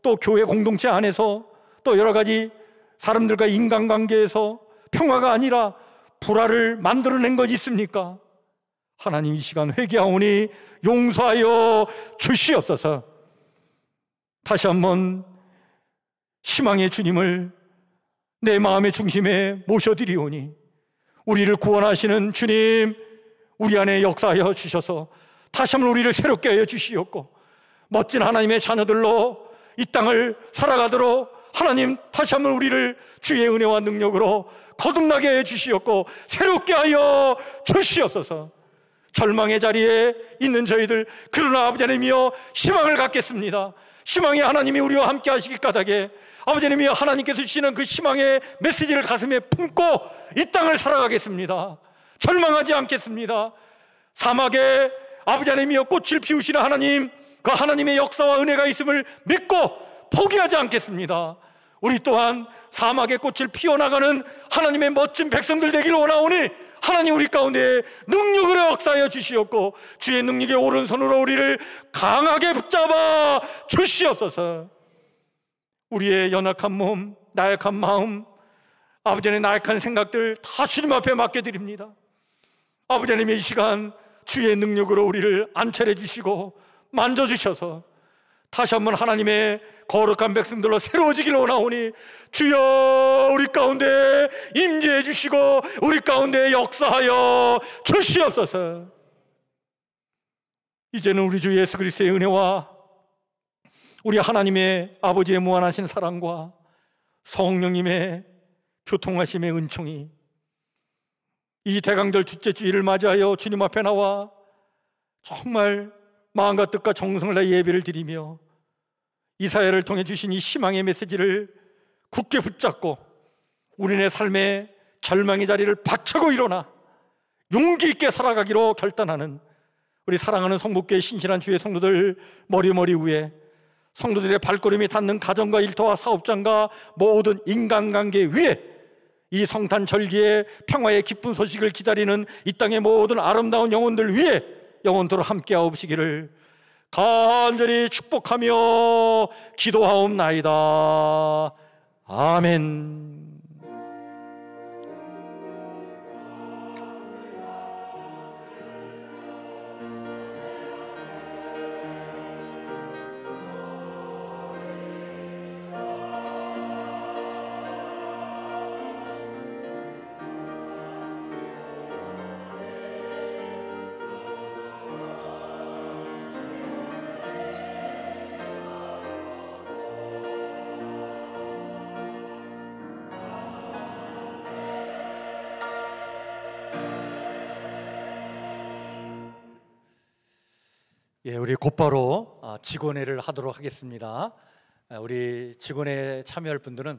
또 교회 공동체 안에서, 또 여러 가지 사람들과 인간관계에서 평화가 아니라 불화를 만들어낸 것 있습니까? 하나님, 이 시간 회개하오니 용서하여 주시옵소서. 다시 한번 희망의 주님을 내 마음의 중심에 모셔드리오니 우리를 구원하시는 주님, 우리 안에 역사하여 주셔서 다시 한번 우리를 새롭게 하여 주시옵고, 멋진 하나님의 자녀들로 이 땅을 살아가도록 하나님 다시 한번 우리를 주의 은혜와 능력으로 거듭나게 해 주시옵고 새롭게 하여 주시옵소서. 절망의 자리에 있는 저희들, 그러나 아버지 하나님이여 희망을 갖겠습니다. 희망의 하나님이 우리와 함께 하시기 까닭에 아버지 하나님이여 하나님께서 주시는 그 희망의 메시지를 가슴에 품고 이 땅을 살아가겠습니다. 절망하지 않겠습니다. 사막에 아버지 하나님이여 꽃을 피우시는 하나님, 그 하나님의 역사와 은혜가 있음을 믿고 포기하지 않겠습니다. 우리 또한 사막의 꽃을 피워나가는 하나님의 멋진 백성들 되기를 원하오니 하나님 우리 가운데 능력으로 역사하여 주시옵고 주의 능력의 오른손으로 우리를 강하게 붙잡아 주시옵소서. 우리의 연약한 몸, 나약한 마음, 아버지의 나약한 생각들 다 주님 앞에 맡겨드립니다. 아버지 하나님, 이 시간 주의 능력으로 우리를 안찰해 주시고 만져주셔서 다시 한번 하나님의 거룩한 백성들로 새로워지기를 원하오니 주여 우리 가운데 임재해 주시고 우리 가운데 역사하여 주시옵소서. 이제는 우리 주 예수 그리스도의 은혜와 우리 하나님의 아버지의 무한하신 사랑과 성령님의 교통하심의 은총이 이 대강절 둘째 주일을 맞이하여 주님 앞에 나와 정말 마음과 뜻과 정성을 다해 예배를 드리며 이사야를 통해 주신 이 희망의 메시지를 굳게 붙잡고 우리네 삶의 절망의 자리를 박차고 일어나 용기 있게 살아가기로 결단하는 우리 사랑하는 성북교회 신실한 주의 성도들 머리 위에 성도들의 발걸음이 닿는 가정과 일터와 사업장과 모든 인간관계 위에 이 성탄 절기의 평화의 기쁜 소식을 기다리는 이 땅의 모든 아름다운 영혼들 위에 영원토록 함께하옵시기를 간절히 축복하며 기도하옵나이다. 아멘. 예, 우리 곧바로 직원회를 하도록 하겠습니다. 우리 직원회에 참여할 분들은